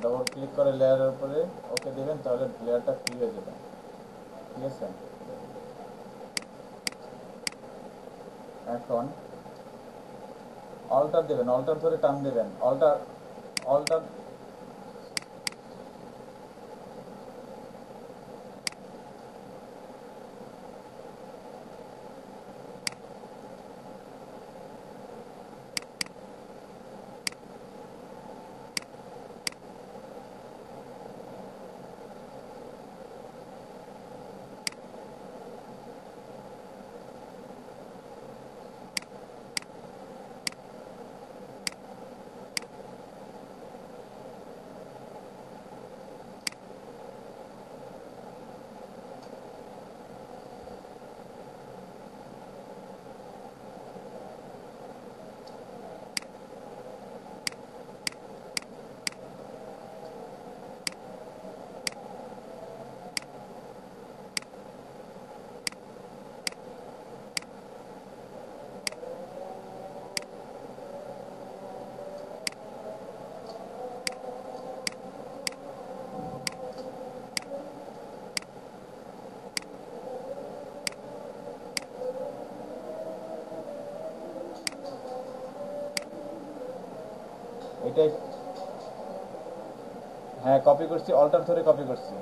ডবল ক্লিক করে লেয়ারের উপরে ওকে দিবেন, তাহলে লেয়ারটা ফ্রি হয়ে যাবে। ঠিক আছে, এখন অল্টার দেবেন, অল্টার ধরে টান দেবেন, অল্টার, অল্টার। এটাই, হ্যাঁ কপি করছি, অল্টার ধরে কপি করছি।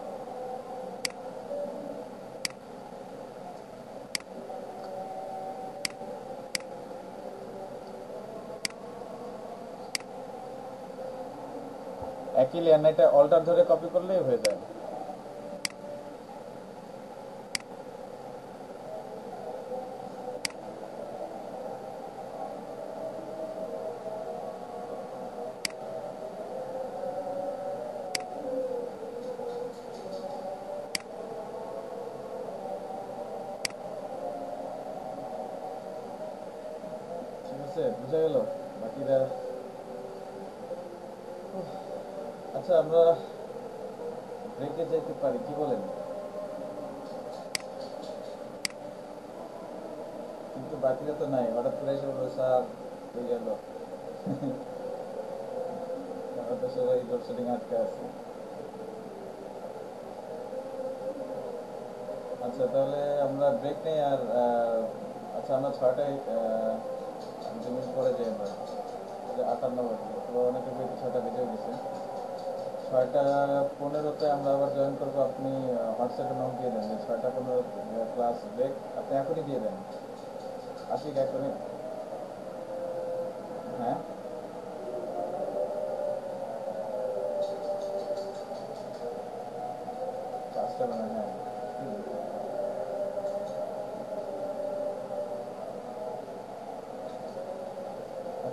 একই লেয়ার না, এটা অল্টার ধরে কপি করলেই হয়ে যায়। ঠিক আছে, বুঝা গেল বাকিরা। আচ্ছা আমরা ব্রেকে যেতে পারি, কি বলেন? কিন্তু বাকিরা তো নাই, হঠাৎ করে এসে বললো স্যার হয়ে গেল। আমরা তো সবাই লোডশেডিং আটকে আছে। আচ্ছা তাহলে আমরা ব্রেক নেই, আর আচ্ছা আমরা 6টায় 2 মিনিট পরে যাই আমরা, যে 58 বাজে, তো অনেকে বেশি 6টা বেজেও গেছে। 6টা 15-তে আমরা আবার জয়েন করবো, আপনি হোয়াটসঅ্যাপে নোট দিয়ে দেন যে 6টা 15 ক্লাস ব্রেক, আপনি এখনই দিয়ে দেন। আশিক এখনই। হ্যাঁ কাজটা মানে হ্যাঁ।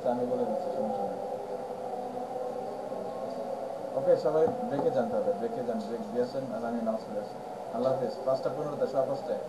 আচ্ছা আমি বলে দিচ্ছি, সমস্যা নেই। ওকে, সবাই ব্রেকে যান, তাহলে ব্রেকে যান, ব্রেক দিয়েছেন আর আমি নামাজ পড়ে আসি। আল্লাহ হাফিজ। 5টা 15 সব 5টায়।